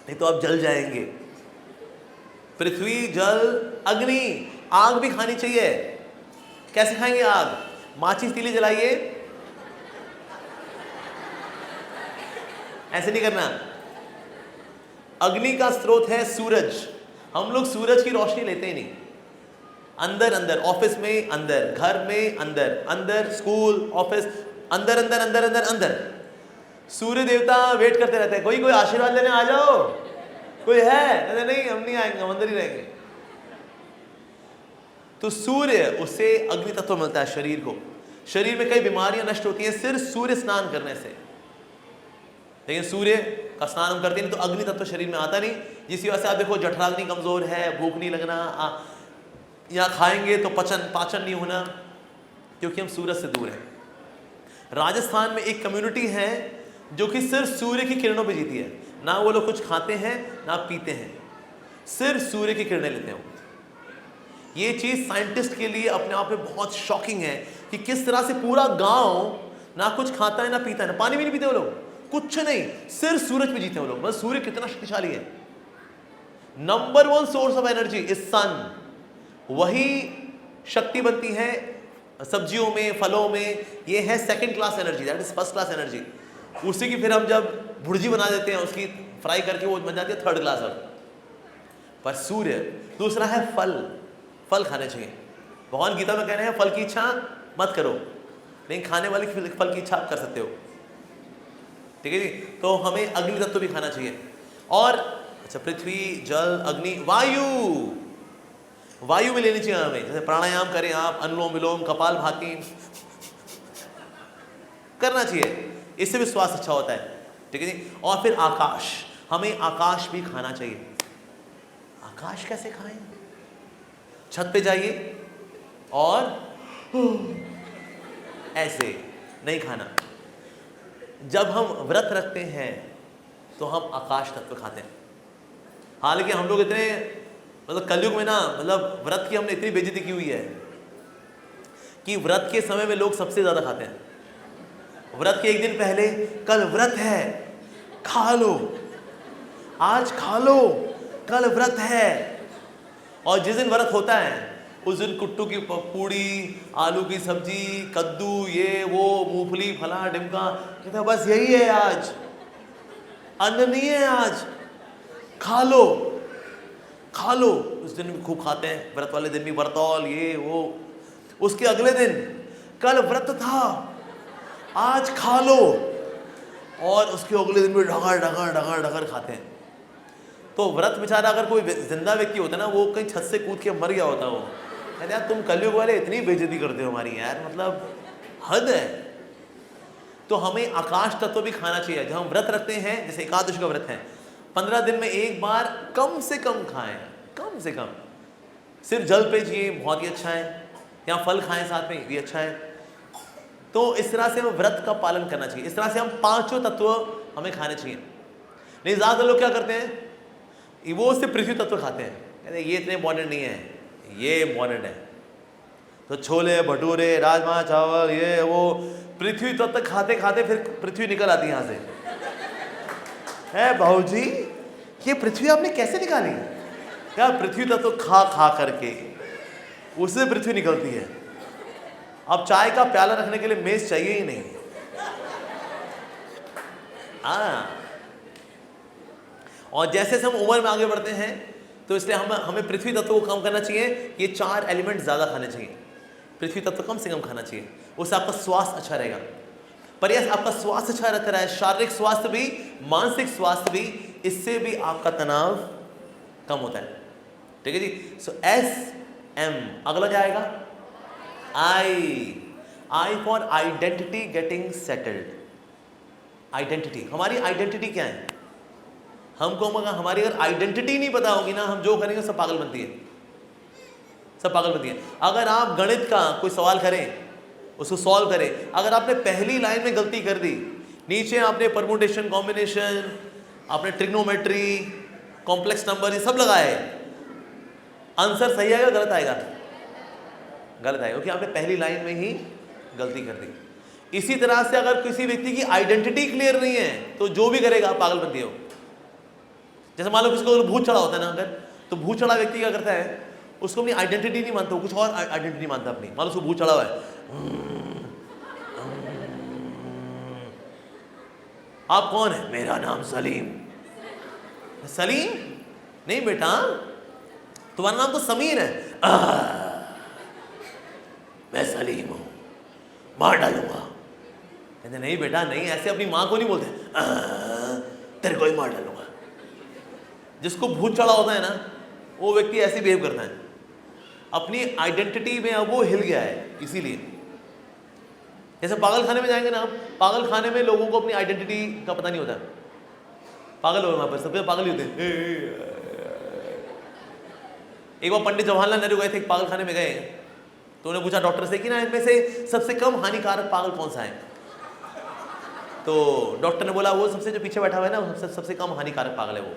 नहीं तो आप जल जाएंगे। पृथ्वी, जल, अग्नि, आग भी खानी चाहिए। कैसे खाएंगे आग? माचिस तीली जलाइए, ऐसे नहीं करना। अग्नि का स्रोत है सूरज, हम लोग सूरज की रोशनी लेते ही नहीं। अंदर अंदर, ऑफिस में अंदर, घर में अंदर, अंदर स्कूल, ऑफिस, अंदर अंदर अंदर अंदर अंदर। सूर्य देवता वेट करते रहते हैं, कोई कोई आशीर्वाद लेने आ जाओ, कोई है? अरे नहीं, हम नहीं आएंगे, हम अंदर ही रहेंगे। तो सूर्य, उससे अग्नि तत्व मिलता है शरीर को। शरीर में कई बीमारियां नष्ट होती हैं सिर्फ सूर्य स्नान करने से। लेकिन सूर्य का स्नान हम करते नहीं तो अग्नि तत्व शरीर में आता नहीं, जिसकी वजह से आप देखो जठराग्नि कमजोर है, भूख नहीं लगना, या खाएंगे तो पाचन नहीं होना, क्योंकि हम सूरज से दूर हैं। राजस्थान में एक कम्युनिटी है जो कि सिर्फ सूर्य की किरणों पे जीती है। ना वो लोग कुछ खाते हैं ना पीते हैं, सिर्फ सूर्य की किरणें लेते हैं। ये चीज साइंटिस्ट के लिए अपने आप में बहुत शॉकिंग है कि किस तरह से पूरा गांव ना कुछ खाता है ना पीता है, ना पानी भी नहीं पीते वो लोग, कुछ नहीं, सिर्फ सूरज पे जीते हैं वो लोग। बस सूर्य कितना शक्तिशाली है। Number 1 source of energy is sun. वही शक्ति बनती है सब्जियों में, फलों में, ये है second class energy, that is first class energy. उसी की फिर हम जब भुर्जी बना देते हैं, उसकी फ्राई करके वो बन जाती है थर्ड क्लास। पर सूर्य दूसरा है फल, फल खाने चाहिए। भगवान गीता में कह रहे हैं फल की इच्छा मत करो, लेकिन खाने वाले फल की इच्छा आप कर सकते हो, ठीक है जी। तो हमें अग्नि तत्व भी खाना चाहिए। और अच्छा, पृथ्वी, जल, अग्नि, वायु, वायु में लेनी चाहिए हमें। जैसे प्राणायाम करें आप, अनुलोम विलोम, कपाल भाती करना चाहिए, इससे भी स्वास्थ्य अच्छा होता है, ठीक है जी। और फिर आकाश, हमें आकाश भी खाना चाहिए। आकाश कैसे खाएं? छत पे जाइए और ऐसे नहीं खाना। जब हम व्रत रखते हैं तो हम आकाश तत्व खाते हैं। हालांकि हम लोग इतने मतलब कलयुग में ना, मतलब व्रत की हमने इतनी बेइज्जती की हुई है कि व्रत के समय में लोग सबसे ज्यादा खाते हैं। व्रत के एक दिन पहले, कल व्रत है खा लो, आज खा लो, कल व्रत है। और जिस दिन व्रत होता है उस दिन कुट्टू की पूड़ी, आलू की सब्जी, कद्दू, ये वो, मूंगफली, फला डिमका, कहते हैं बस यही है आज, अन्न नहीं है आज, खा लो खा लो। उस दिन भी खूब खाते हैं, व्रत वाले दिन भी बरतौल, ये वो। उसके अगले दिन, कल व्रत था आज खा लो, और उसके अगले दिन भी ढगर ढगर ढगर ढगर खाते हैं। तो व्रत बेचारा अगर कोई जिंदा व्यक्ति होता ना, वो कहीं छत से कूद के मर गया होता। वो कहते यार तुम कलयुग वाले इतनी बेइज्जती करते हो हमारी यार, मतलब हद है। तो हमें आकाश तत्व भी खाना चाहिए। जब हम व्रत रखते हैं, जैसे एकादशी का व्रत है, 15 दिन में एक बार कम से कम खाएं, कम से कम। सिर्फ जल पे जिए, बहुत ही अच्छा है, या फल खाएं साथ में, भी अच्छा है। तो इस तरह से हमें व्रत का पालन करना चाहिए। इस तरह से हम पांचों तत्व हमें खाने चाहिए। नहीं, ज़्यादा लोग क्या करते हैं, वो सिर्फ पृथ्वी तत्व खाते हैं, कहते हैं ये इतने मॉडर्न नहीं है, ये मॉडर्न है। तो छोले भटूरे, राजमा चावल, ये वो, पृथ्वी तत्व खाते खाते फिर पृथ्वी निकल आती है यहाँ से। है भाऊजी, ये पृथ्वी आपने कैसे निकाली? यार पृथ्वी तत्व खा खा करके उससे पृथ्वी निकलती है। अब चाय का प्याला रखने के लिए मेज चाहिए ही नहीं। और जैसे हम उम्र में आगे बढ़ते हैं तो इसलिए हमें पृथ्वी तत्व को कम करना चाहिए। ये 4 एलिमेंट ज़्यादा खाने चाहिए, पृथ्वी तत्व कम से कम खाना चाहिए, उससे आपका स्वास्थ्य अच्छा रहेगा। पर यस, आपका स्वास्थ्य अच्छा रहता है, शारीरिक स्वास्थ्य भी, मानसिक स्वास्थ्य भी, इससे भी आपका तनाव कम होता है। ठीक है जी। सो SM, अगला क्या आएगा? I for identity getting settled. Identity, हमारी आइडेंटिटी क्या है? हमको हमारी अगर आइडेंटिटी नहीं पता होगी ना, हम जो करेंगे सब पागल बनती है, सब पागल बनती है। अगर आप गणित का कोई सवाल करें, उसको सॉल्व करें, अगर आपने पहली लाइन में गलती कर दी, नीचे आपने परमुटेशन, कॉम्बिनेशन, आपने ट्रिग्नोमेट्री, कॉम्प्लेक्स नंबर, ये सब लगाए, आंसर सही आएगा गलत आएगा? गलत आएगा, क्योंकि आपने पहली लाइन में ही गलती कर दी। इसी तरह से अगर किसी व्यक्ति की आइडेंटिटी क्लियर नहीं है तो जो भी करेगा आप पागल बनती हो। जैसे मान लो किसी को भूत चढ़ा होता है ना, अगर तो भूत चढ़ा व्यक्ति क्या करता है, उसको अपनी आइडेंटिटी नहीं मानता, कुछ और आइडेंटिटी मानता अपनी। मान लो उसको भूत चढ़ा हुआ है, आप कौन है? मेरा नाम सलीम। सलीम नहीं बेटा, तुम्हारा नाम तो समीर है। मैं सलीम हूं, मार डालूंगा। कहते नहीं बेटा नहीं, ऐसे अपनी मां को नहीं बोलते, तेरे को ही मार डालूंगा। जिसको भूत चढ़ा होता है ना, वो व्यक्ति ऐसे बिहेव करता है, अपनी आइडेंटिटी में अब वो हिल गया है। इसीलिए जैसे पागल खाने में जाएंगे ना, पागल खाने में लोगों को अपनी आइडेंटिटी का पता नहीं होता। पागल हो वहां पर, सबके पागल ही होते हैं। एक बार पंडित जवाहरलाल नेहरू गए थे, एक पागल खाने में गए, तो उन्हें पूछा डॉक्टर से कि ना इनमें से सबसे कम हानिकारक पागल कौन सा है? तो डॉक्टर ने बोला वो सबसे जो पीछे बैठा हुआ है ना, सबसे कम हानिकारक पागल है वो।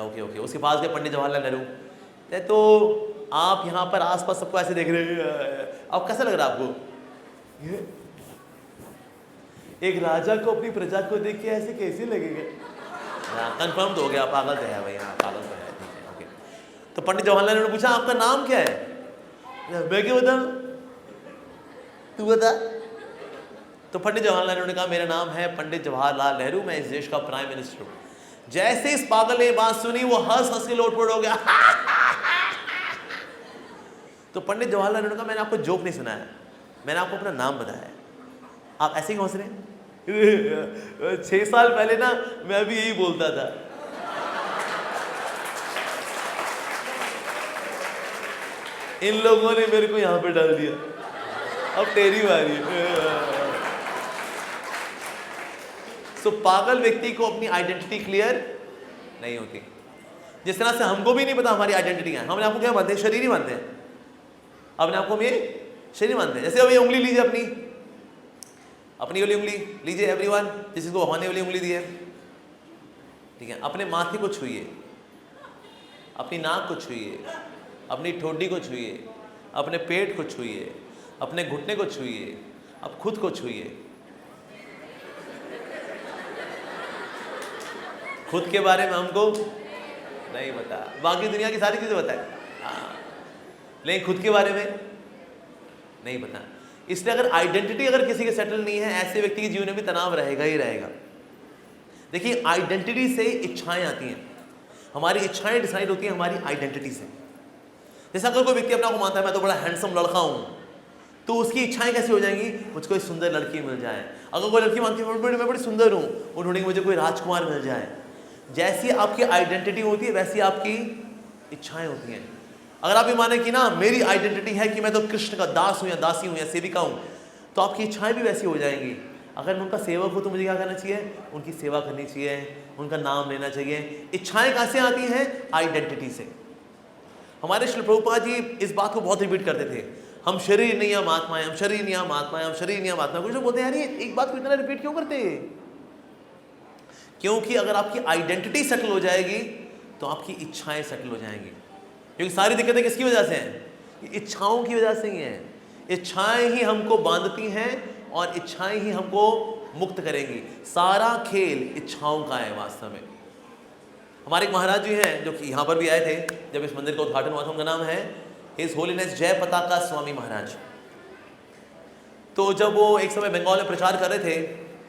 Okay okay. उसके पास गए पंडित जवाहरलाल नेहरू, तो आप यहाँ पर आसपास सबको ऐसे देख रहे हैं, अब कैसा लग रहा है आपको? एक राजा को अपनी प्रजा को देख के ऐसे कैसे लगेगा? कंफर्म तो हो गया, पागल तो है भाई, हाँ पागल तो है, ठीक है ओके। तो पंडित जवाहरलाल नेहरू ने पूछा आपका नाम क्या है? मैं क्या बताऊं, तू बता। तो पंडित जवाहरलाल नेहरू ने कहा मेरा नाम है पंडित जवाहरलाल नेहरू, मैं इस देश का प्राइम मिनिस्टर हूं। जैसे इस पागल ने बात सुनी, वो हंस हंस के लोटपोट हो गया। तो पंडित जवाहरलाल नेहरू ने कहा मैंने आपको जोक नहीं सुनाया, मैंने आपको अपना नाम बताया, आप ऐसे ही हंस रहे हैं। 6 साल पहले ना मैं भी यही बोलता था। इन लोगों ने मेरे को यहां पे डाल दिया, अब तेरी बारी है। सो पागल व्यक्ति को अपनी आइडेंटिटी क्लियर नहीं होती। जिस तरह से हमको भी नहीं पता हमारी आइडेंटिटी है, हमने आपको क्या मानते हैं? शरीर ही मानते हैं, अपने आपको हम ये शरीर मानते हैं। जैसे अब ये उंगली लीजिए, अपनी वाली उंगली लीजिए एवरीवन, जिसको भगवान ने वाली उंगली दी है, ठीक है। अपने माथे को छूइए, अपनी नाक को छूइए, अपनी ठोडी को छूइए, अपने पेट को छूइए, अपने घुटने को छूइए, अब खुद को छूइए। खुद के बारे में हमको नहीं पता, बाकी दुनिया की सारी चीजें पता है, लेकिन खुद के बारे में नहीं पता। इसलिए अगर आइडेंटिटी अगर किसी के सेटल नहीं है, ऐसे व्यक्ति के जीवन में भी तनाव रहेगा ही रहेगा। देखिए आइडेंटिटी से इच्छाएं आती हैं, हमारी इच्छाएं डिसाइड होती हैं हमारी आइडेंटिटी से। जैसे अगर कोई व्यक्ति अपने आप को मानता है मैं तो बड़ा हैंडसम लड़का हूं, तो उसकी इच्छाएं कैसी हो जाएंगी? मुझको एक सुंदर लड़की मिल जाए। अगर कोई लड़की मानती है मैं बड़ी सुंदर हूं, वो ढूंढेंगे मुझे कोई राजकुमार मिल जाए। जैसी आपकी आइडेंटिटी होती है वैसी आपकी इच्छाएं होती हैं। अगर आप ये माने कि ना मेरी आइडेंटिटी है कि मैं तो कृष्ण का दास हूं या दासी हूं या सेविका हूं, तो आपकी इच्छाएं भी वैसी हो जाएंगी। अगर मैं उनका सेवक हूं तो मुझे क्या करना चाहिए? उनकी सेवा करनी चाहिए, उनका नाम लेना चाहिए। इच्छाएं कैसे आती हैं? आइडेंटिटी से। हमारे श्री प्रभुपाद जी इस बात को बहुत रिपीट करते थे, हम शरीर नहीं हम आत्मा है, हम शरीर नहीं हम आत्मा है, हम शरीर नहीं हम आत्मा है। कुछ लोग बोलते हैं यार ये एक बात को इतना रिपीट क्यों करते हैं? क्योंकि अगर आपकी आइडेंटिटी सेटल हो जाएगी तो आपकी इच्छाएं सेटल हो जाएंगी। क्योंकि सारी दिक्कतें किसकी वजह से हैं? इच्छाओं की वजह से ही हैं। इच्छाएं ही हमको बांधती हैं और इच्छाएं ही हमको मुक्त करेंगी। सारा खेल इच्छाओं का है वास्तव में। हमारे एक महाराज जी हैं जो कि यहाँ पर भी आए थे जब इस मंदिर का उद्घाटन हुआ था। उनका नाम है हिज होलीनेस जय पताका स्वामी महाराज। तो जब वो एक समय बंगाल में प्रचार कर रहे थे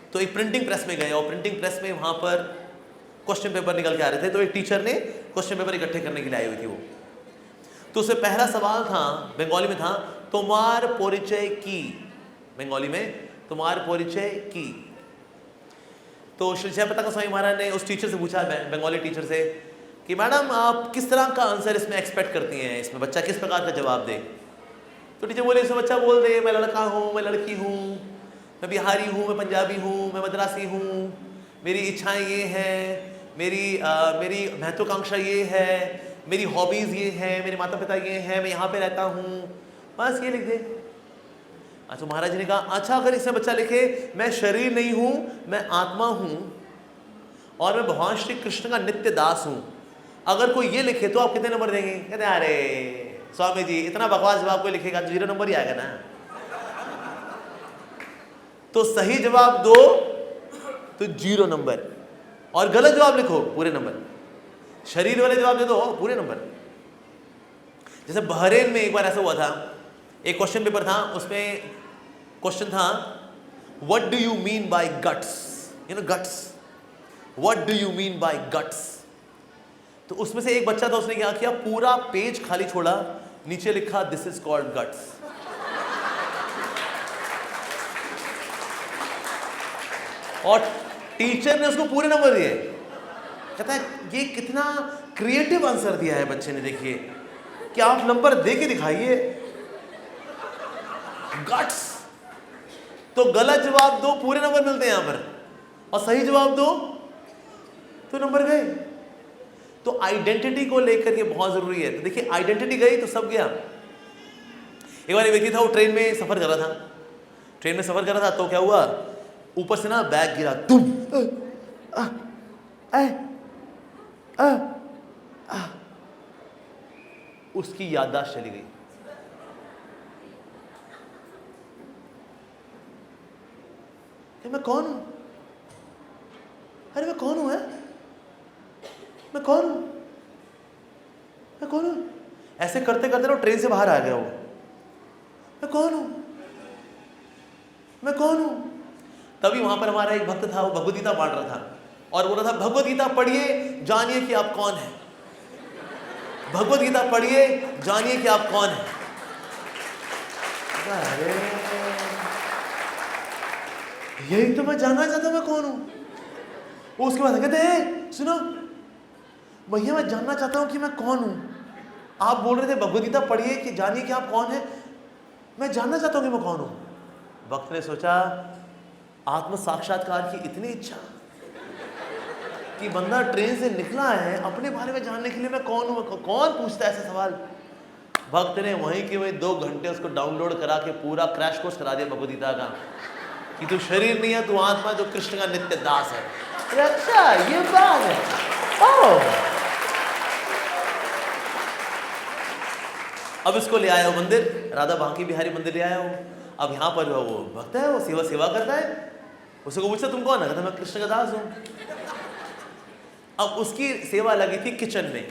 तो एक प्रिंटिंग प्रेस में गए और प्रिंटिंग प्रेस में वहाँ पर क्वेश्चन पेपर निकल के आ रहे थे। तो एक टीचर ने क्वेश्चन पेपर इकट्ठे करने के लिए आई हुई थी वो। तो उससे पहला सवाल था, बंगाली में था, तुम्हार परिचय की, बंगाली में तुम्हार परिचय की। तो श्री जय पताका स्वामी महाराज ने उस टीचर से पूछा, बंगाली टीचर से, कि मैडम आप किस तरह का आंसर इसमें एक्सपेक्ट करती हैं, इसमें बच्चा किस प्रकार का जवाब दे। तो टीचर बोले, इसमें बच्चा बोल दे मैं लड़का हूँ, मैं लड़की हूँ, मैं बिहारी हूँ, मैं पंजाबी हूँ, मैं मद्रासी हूँ, मेरी इच्छाएं ये हैं, मेरी महत्वाकांक्षा ये है, मेरी हॉबीज़ ये है, मेरे माता पिता ये हैं, मैं यहाँ पे रहता हूँ, बस ये लिख दे। अच्छा, महाराज जी ने कहा, अच्छा अगर इसमें बच्चा लिखे मैं शरीर नहीं हूँ, मैं आत्मा हूँ और मैं भगवान श्री कृष्ण का नित्य दास हूँ, अगर कोई ये लिखे तो आप कितने नंबर देंगे? कहते अरे स्वामी जी इतना बकवास जवाब कोई लिखेगा तो 0 नंबर ही आएगा ना। तो सही जवाब दो तो 0 नंबर, और गलत जवाब लिखो पूरे नंबर। शरीर वाले जवाब दे दो पूरे नंबर। जैसे बहरेन में एक बार ऐसा हुआ था, एक क्वेश्चन पेपर था, उसमें क्वेश्चन था what do you mean by guts, you know guts, what do you mean by guts. तो उसमें से एक बच्चा था, उसने क्या किया, पूरा पेज खाली छोड़ा, नीचे लिखा दिस इज कॉल्ड गट्स। और टीचर ने उसको पूरे नंबर दिए। कहता है ये कितना क्रिएटिव आंसर दिया है बच्चे ने, देखिए कि आप नंबर दे के दिखाइए, गट्स। तो गलत जवाब दो पूरे नंबर मिलते हैं यहां पर, और सही जवाब दो तो नंबर गए। तो आइडेंटिटी को लेकर के बहुत जरूरी है। तो देखिए आइडेंटिटी गई तो सब गया। एक बार एक व्यक्ति था, वो ट्रेन में सफर कर रहा था, ट्रेन में सफर कर रहा था, तो क्या हुआ, ऊपर से ना बैग गिरा, तुम उसकी याददाश्त चली गई। मैं कौन हूं? अरे मैं कौन हूं? है मैं कौन हूं? मैं कौन हूं? ऐसे करते करते ना ट्रेन से बाहर आ गया वो। मैं कौन हूं? मैं कौन हूं? तभी वहां पर हमारा एक भक्त था, वो भगवद गीता पढ़ रहा था और बोल रहा था, भगवद गीता पढ़िए जानिए कि आप कौन है, भगवद गीता पढ़िए जानिए कि आप कौन है। अरे यही तो मैं जानना चाहता हूं, मैं कौन हूं। वो उसके बाद कहते हैं, सुनो भैया मैं जानना चाहता हूं कि मैं कौन हूं। आप बोल रहे थे भगवद गीता पढ़िए कि जानिए कि आप कौन है, मैं जानना चाहता हूं कि मैं कौन हूं। भक्त ने सोचा, आत्म साक्षात्कार की इतनी इच्छा कि बंदा ट्रेन से निकला है अपने बारे में जानने के लिए, मैं कौन हूं, कौन पूछता है ऐसे सवाल। भक्त ने वहीं के वहीं 2 घंटे उसको डाउनलोड करा के पूरा क्रैश कोर्स करा दिया भगवद गीता का, कि तू शरीर नहीं है, तू आत्मा जो कृष्ण का नित्य दास है। अच्छा ये बात है। ओह, अब इसको ले आया वो मंदिर, राधा बांकी बिहारी मंदिर ले आया वो। अब यहाँ पर वो भक्त है, वो सेवा करता है। उसको पूछता तुम कौन है? कहता मैं कृष्ण का दास हूं। अब उसकी सेवा लगी थी किचन में,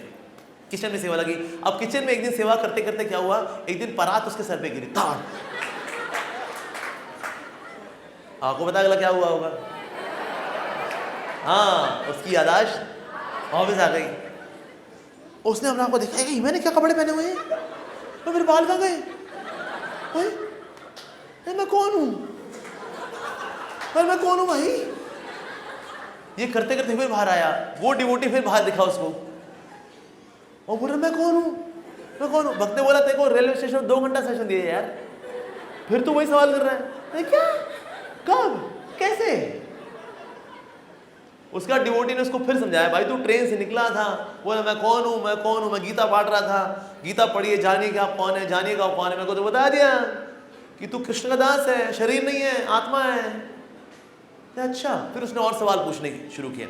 किचन में सेवा लगी। अब किचन में एक दिन सेवा करते करते क्या हुआ, एक दिन परात उसके सर पे गिरी, ताड़। आपको पता अगला क्या हुआ होगा? हाँ, उसकी याददाश्त वापस आ गई। उसने अपने आप को देखा, मैंने क्या कपड़े पहने हुए हैं, तो मेरे बाल कहाँ गए, मैं कौन हूं, मैं कौन हूं भाई। ये करते करते फिर बाहर आया, वो डिवोटी फिर बाहर दिखा उसको, और बोल रहा मैं कौन हूं, मैं कौन हूं। भक्त ने बोला, तेरे को रेलवे स्टेशन 2 घंटा सेशन दिए यार, फिर तू वही सवाल कर रहा है, क्या, कब, कैसे। उसका डिवोटी ने उसको फिर समझाया, भाई तू ट्रेन से निकला था, बोला मैं कौन हूं, मैं कौन हूं, मैं गीता पढ़ रहा था, गीता पढ़िए जानिए कि आप कौन है, जानिए कि आप कौन है। मेरे को तो बता दिया कि तू कृष्ण का दास है, शरीर नहीं है, आत्मा है। अच्छा, फिर उसने और सवाल पूछने शुरू किए,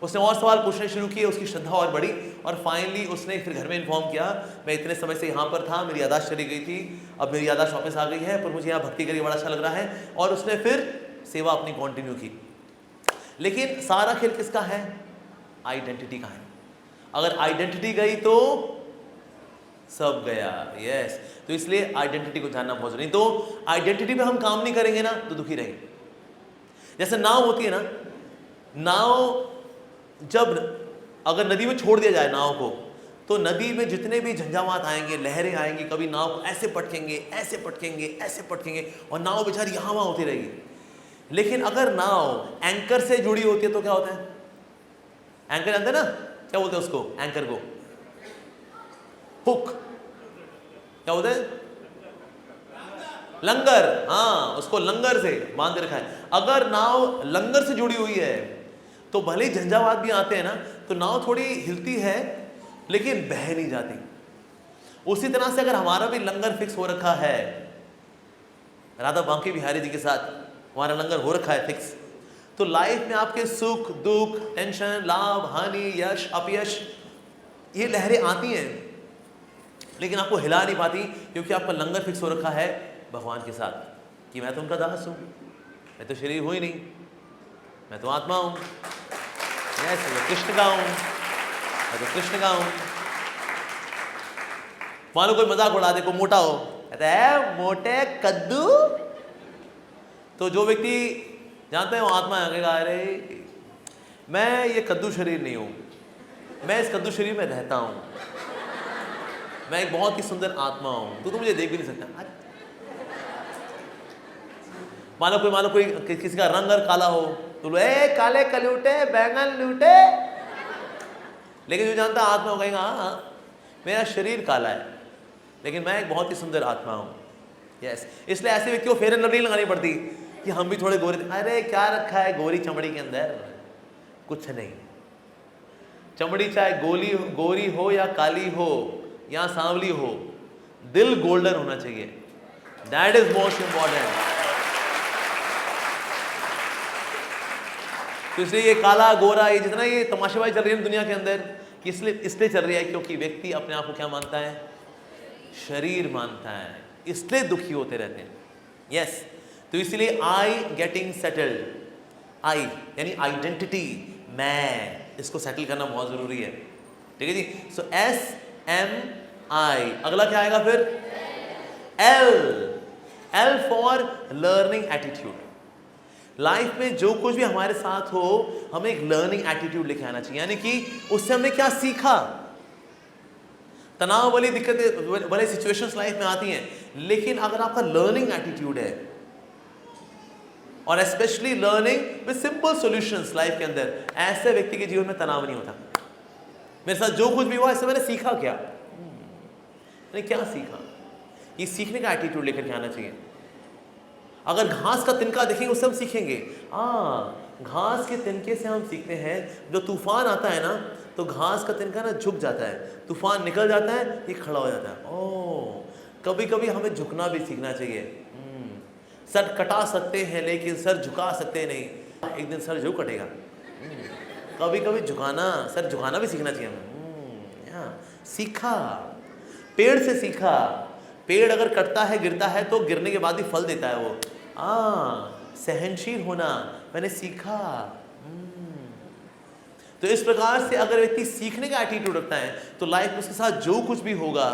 उसने और सवाल पूछने शुरू किए, उसकी श्रद्धा और बढ़ी, और फाइनली उसने फिर घर में इन्फॉर्म किया, मैं इतने समय से यहाँ पर था, मेरी याददाश्त चली गई थी, अब मेरी याददाश्त वापस आ गई है, पर मुझे यहाँ भक्ति करके बड़ा अच्छा लग रहा है। और उसने फिर सेवा अपनी कंटिन्यू की। लेकिन सारा खेल किसका है? आइडेंटिटी का है। अगर आइडेंटिटी गई तो सब गया। यस, तो इसलिए आइडेंटिटी को जानना बहुत जरूरी। तो आइडेंटिटी पे हम काम नहीं करेंगे ना तो दुखी रहेंगे। जैसे नाव होती है ना, नाव जब अगर नदी में छोड़ दिया जाए नाव को, तो नदी में जितने भी झंझावात आएंगे, लहरें आएंगी, कभी नाव को ऐसे पटकेंगे, ऐसे पटकेंगे, ऐसे पटकेंगे, और नाव बेचारी यहाँ वहाँ होती रहेगी। लेकिन अगर नाव एंकर से जुड़ी होती है तो क्या होता है? एंकर जानते हैं ना, क्या बोलते हैं उसको? एंकर को हुक, क्या बोलते हैं? लंगर। हाँ, उसको लंगर से बांध रखा है। अगर नाव लंगर से जुड़ी हुई है तो भले ही झंझावात भी आते हैं ना, तो नाव थोड़ी हिलती है लेकिन बह नहीं जाती। उसी तरह से अगर हमारा भी लंगर फिक्स हो रखा है, राधा बांके बिहारी जी के साथ हमारा लंगर हो रखा है फिक्स, तो लाइफ में आपके सुख दुख, टेंशन, लाभ हानि, यश अपयश, ये लहरें आती हैं लेकिन आपको हिला नहीं पाती, क्योंकि आपका लंगर फिक्स हो रखा है भगवान के साथ कि मैं तो उनका दास हूँ, मैं तो शरीर हूँ ही नहीं, मैं तो आत्मा हूँ। यस, मैं कृष्ण का हूँ, मैं तो कृष्ण का हूँ। मान लो कोई मजाक उड़ा दे, को मोटा हो, कहता है मोटे कद्दू, तो जो व्यक्ति जानते हैं वो आत्मा है, अरे मैं ये कद्दू शरीर नहीं हूँ, मैं इस कद्दू शरीर में रहता हूँ, मैं एक बहुत ही सुंदर आत्मा हूँ, तो मुझे देख भी नहीं सकता। मानो कोई किसी का रंग अगर काला हो तो ए काले कलूटे बैंगन लूटे, लेकिन जो जानता आत्मा हो कहेगा हाँ मेरा शरीर काला है लेकिन मैं एक बहुत ही सुंदर आत्मा हूँ। यस, इसलिए ऐसे व्यक्ति को फेयर एंड लवली लगानी पड़ती कि हम भी थोड़े गोरे। अरे क्या रखा है गोरी चमड़ी के अंदर? कुछ नहीं। चमड़ी चाहे गोरी हो या काली हो या सांवली हो, दिल गोल्डन होना चाहिए। That is most important. तो इसलिए ये काला गोरा, ये जितना ये तमाशाबाजी चल रही है दुनिया के अंदर, इसलिए चल रही है क्योंकि व्यक्ति अपने आप को क्या मानता है? शरीर मानता है, इसलिए दुखी होते रहते हैं। यस, तो इसलिए आई गेटिंग सेटल्ड, आई यानी आइडेंटिटी, मैं, इसको सेटल करना बहुत जरूरी है। ठीक है जी। सो एस एम आई, अगला क्या आएगा फिर? L for learning attitude. Life में जो कुछ भी हमारे साथ हो, हमें एक लर्निंग एटीट्यूड लेके आना चाहिए, यानी कि उससे हमने क्या सीखा। तनाव वाली दिक्कतें, बड़े सिचुएशंस लाइफ में आती हैं, लेकिन अगर आपका लर्निंग एटीट्यूड है और specially learning with simple solutions life के अंदर, ऐसे व्यक्ति के जीवन में तनाव नहीं होता। मेरे साथ जो कुछ भी हुआ इससे मैंने सीखा क्या? मैंने क्या सीखा? ये सीखने का एटीट्यूड लेकर के आना चाहिए। अगर घास का तिनका देखेंगे उससे हम सीखेंगे। घास के तिनके से हम सीखते हैं। जो तूफान आता है ना, तो घास का तिनका ना झुक जाता है, तूफान निकल जाता है, ये खड़ा हो जाता है। कभी कभी हमें झुकना भी सीखना चाहिए। सर कटा सकते हैं लेकिन सर झुका सकते नहीं। एक दिन सर जरूर कटेगा। कभी कभी झुकाना, सर झुकाना भी सीखना चाहिए हमें। सीखा, पेड़ से सीखा। पेड़ अगर कटता है, गिरता है, तो गिरने के बाद ही फल देता है वो। सहनशील होना मैंने सीखा। तो इस प्रकार से अगर व्यक्ति सीखने का एटीट्यूड रखता है तो लाइफ में उसके साथ जो कुछ भी होगा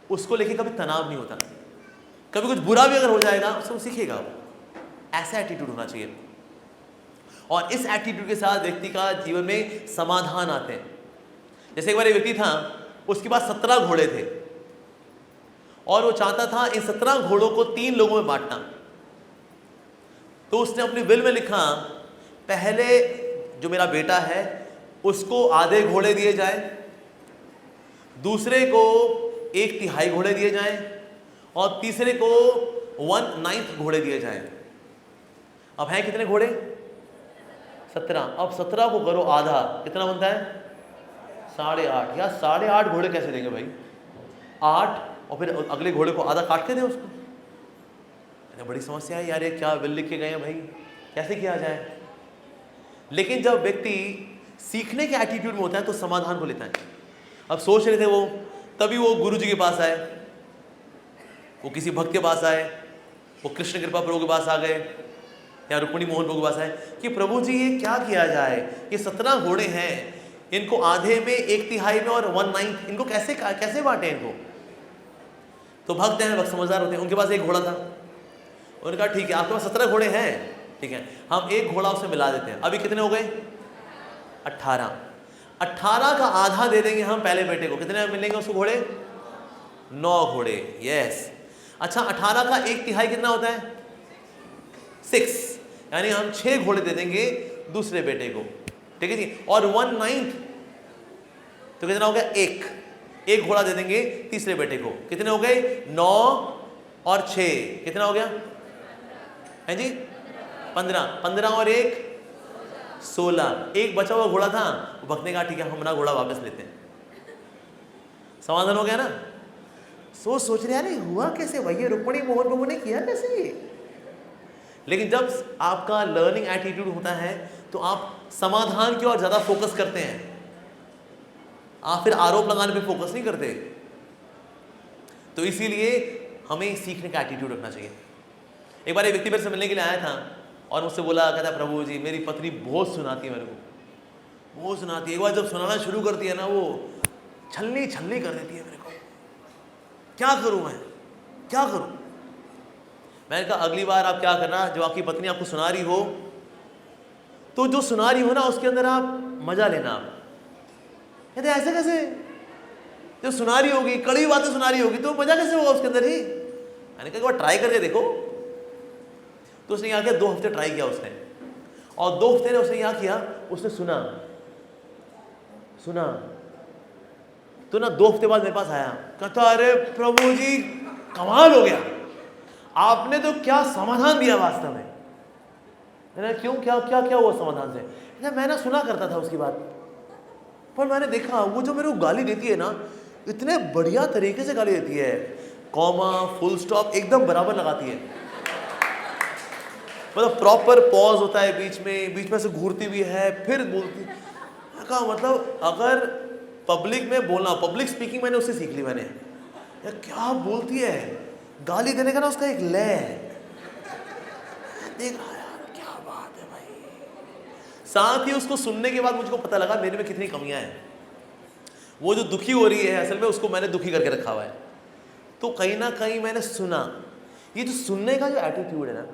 उसको लेके कभी तनाव नहीं होता। कभी कुछ बुरा भी अगर हो जाएगा उसको सीखेगा वो। ऐसा एटीट्यूड होना चाहिए। और इस एटीट्यूड के साथ व्यक्ति का जीवन में समाधान आते हैं। जैसे एक बार एक व्यक्ति था, उसके पास 17 घोड़े थे और वो चाहता था इन 17 घोड़ों को 3 लोगों में बांटना। तो उसने अपनी विल में लिखा, पहले जो मेरा बेटा है उसको आधे घोड़े दिए जाए, दूसरे को 1/3 घोड़े दिए जाएं और तीसरे को 1/9 घोड़े दिए जाएं। अब हैं कितने घोड़े? 17। अब 17 को करो आधा, कितना बनता है? 8.5। या 8.5 घोड़े कैसे देंगे भाई? 8 और फिर अगले घोड़े को आधा काट के दे उसको। बड़ी समस्या है यार, ये क्या बिल लिख के गए हैं भाई, कैसे किया जाए? लेकिन जब व्यक्ति सीखने के एटीट्यूड में होता है तो समाधान को लेता है। अब सोच रहे थे वो, तभी वो गुरु जी के पास आए, वो किसी भक्त के पास आए, वो कृष्ण कृपा प्रभु के पास आ गए या रुक्मिणी मोहन प्रभु के पास आए कि प्रभु जी ये क्या किया जाए, ये 17 घोड़े हैं, इनको आधे में, 1/3 में और 1/9 इनको कैसे बांटे इनको? तो भक्त हैं, भक्त समझदार होते हैं, उनके पास एक घोड़ा था। उन्होंने कहा ठीक है आपके पास 17 घोड़े हैं, ठीक है हम एक घोड़ा उसमें मिला देते हैं। अभी कितने हो गए? 18। 18 का आधा दे देंगे हम पहले बेटे को। कितने मिलेंगे उसको घोड़े? 9 घोड़े। यस। अच्छा 18 का 1/3 कितना होता है? 6, यानी हम 6 घोड़े दे देंगे दूसरे बेटे को, ठीक है जी। और 1/9 तो कितना हो गया? एक घोड़ा दे देंगे तीसरे बेटे को। कितने हो गए? 9 और 6 कितना हो गया है जी? 15। 15 और 1 16। एक बचा हुआ घोड़ा था, भक्त ने कहा ठीक है हम अपना घोड़ा वापस लेते हैं। समाधान हो गया ना? सोच रहे यार हुआ कैसे भाई, रुक्मिणी मोहन प्रभु ने किया कैसे ये? लेकिन जब आपका लर्निंग एटीट्यूड होता है तो आप समाधान की ओर ज्यादा फोकस करते हैं, आप फिर आरोप लगाने पे फोकस नहीं करते। तो इसीलिए हमें सीखने का एटीट्यूड रखना चाहिए। एक बार एक व्यक्ति मेरे से मिलने के लिए आया था और मुझसे बोला, कहता प्रभु जी मेरी पत्नी बहुत सुनाती है, मेरे को बहुत सुनाती है। एक बार जब सुनाना शुरू करती है ना वो छलनी कर देती है मेरे को। क्या करूं मैं, क्या करूं? मैंने कहा अगली बार आप क्या करना, जब आपकी पत्नी आपको सुना रही हो तो जो सुना रही हो ना उसके अंदर आप मजा लेना। आप कहते ऐसे कैसे? जब सुना रही होगी, कड़वी बातें सुना रही होगी तो मजा कैसे होगा उसके अंदर ही? मैंने कहा एक बार ट्राई करके देखो। तो उसने यहाँ किया, 2 हफ्ते ट्राई किया उसने, और 2 हफ्ते ने उसने यहाँ किया, उसने सुना तो ना 2 हफ्ते बाद मेरे पास आया, कहता अरे प्रभु जी कमाल हो गया, आपने तो क्या समाधान दिया वास्तव में। मैंने क्यों, क्या हुआ समाधान से? मैं ना सुना करता था उसकी बात, पर मैंने देखा वो जो मेरे को गाली देती है ना, इतने बढ़िया तरीके से गाली देती है, कॉमा फुल स्टॉप एकदम बराबर लगाती है, मतलब प्रॉपर पॉज होता है बीच में से घूरती भी है फिर बोलती। कहा मतलब अगर पब्लिक में बोलना, पब्लिक स्पीकिंग मैंने उससे सीख ली। मैंने यार क्या बोलती है, गाली देने का ना उसका एक लय है। देख रहा यार क्या बात है भाई। साथ ही उसको सुनने के बाद मुझको पता लगा मेरे में कितनी कमियां हैं। वो जो दुखी हो रही है असल में उसको मैंने दुखी करके रखा हुआ है। तो कहीं ना कहीं मैंने सुना। ये जो सुनने का जो एटीट्यूड है ना,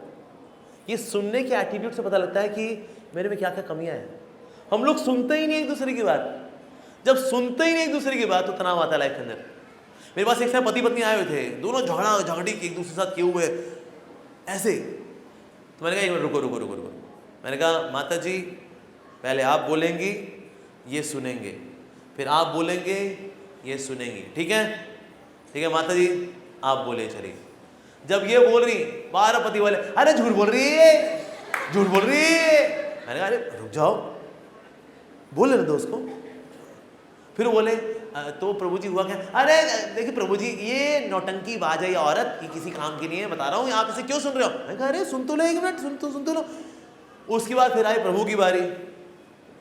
ये सुनने के एटीट्यूड से पता लगता है कि मेरे में क्या क्या कमियां हैं। हम लोग सुनते ही नहीं एक दूसरे की बात। जब सुनते ही नहीं एक दूसरे की बात तो तनाव आता है लाइफ के अंदर। मेरे पास एक समय पति पत्नी आए हुए थे, दोनों झगड़ी एक दूसरे के साथ किए हुए ऐसे। तो मैंने कहा एक मिनट रुको। मैंने कहा माता जी पहले आप बोलेंगी ये सुनेंगे, फिर आप बोलेंगे ये सुनेंगे, ठीक है माता जी आप बोले चलिए। जब ये बोल रही 12 पति वाले अरे झूठ बोल रही है। मैंने कहा अरे रुक जाओ, बोल लेने दो उसको। फिर बोले तो प्रभु जी हुआ क्या? अरे देखिए प्रभु जी ये नौटंकी बाज है, ये औरत ये किसी काम की नहीं है, बता रहा हूँ, आप इसे क्यों सुन रहे हो? मैं कहा अरे सुन तो लो, एक मिनट सुन तो लो। उसके बाद फिर आए प्रभु की बारी,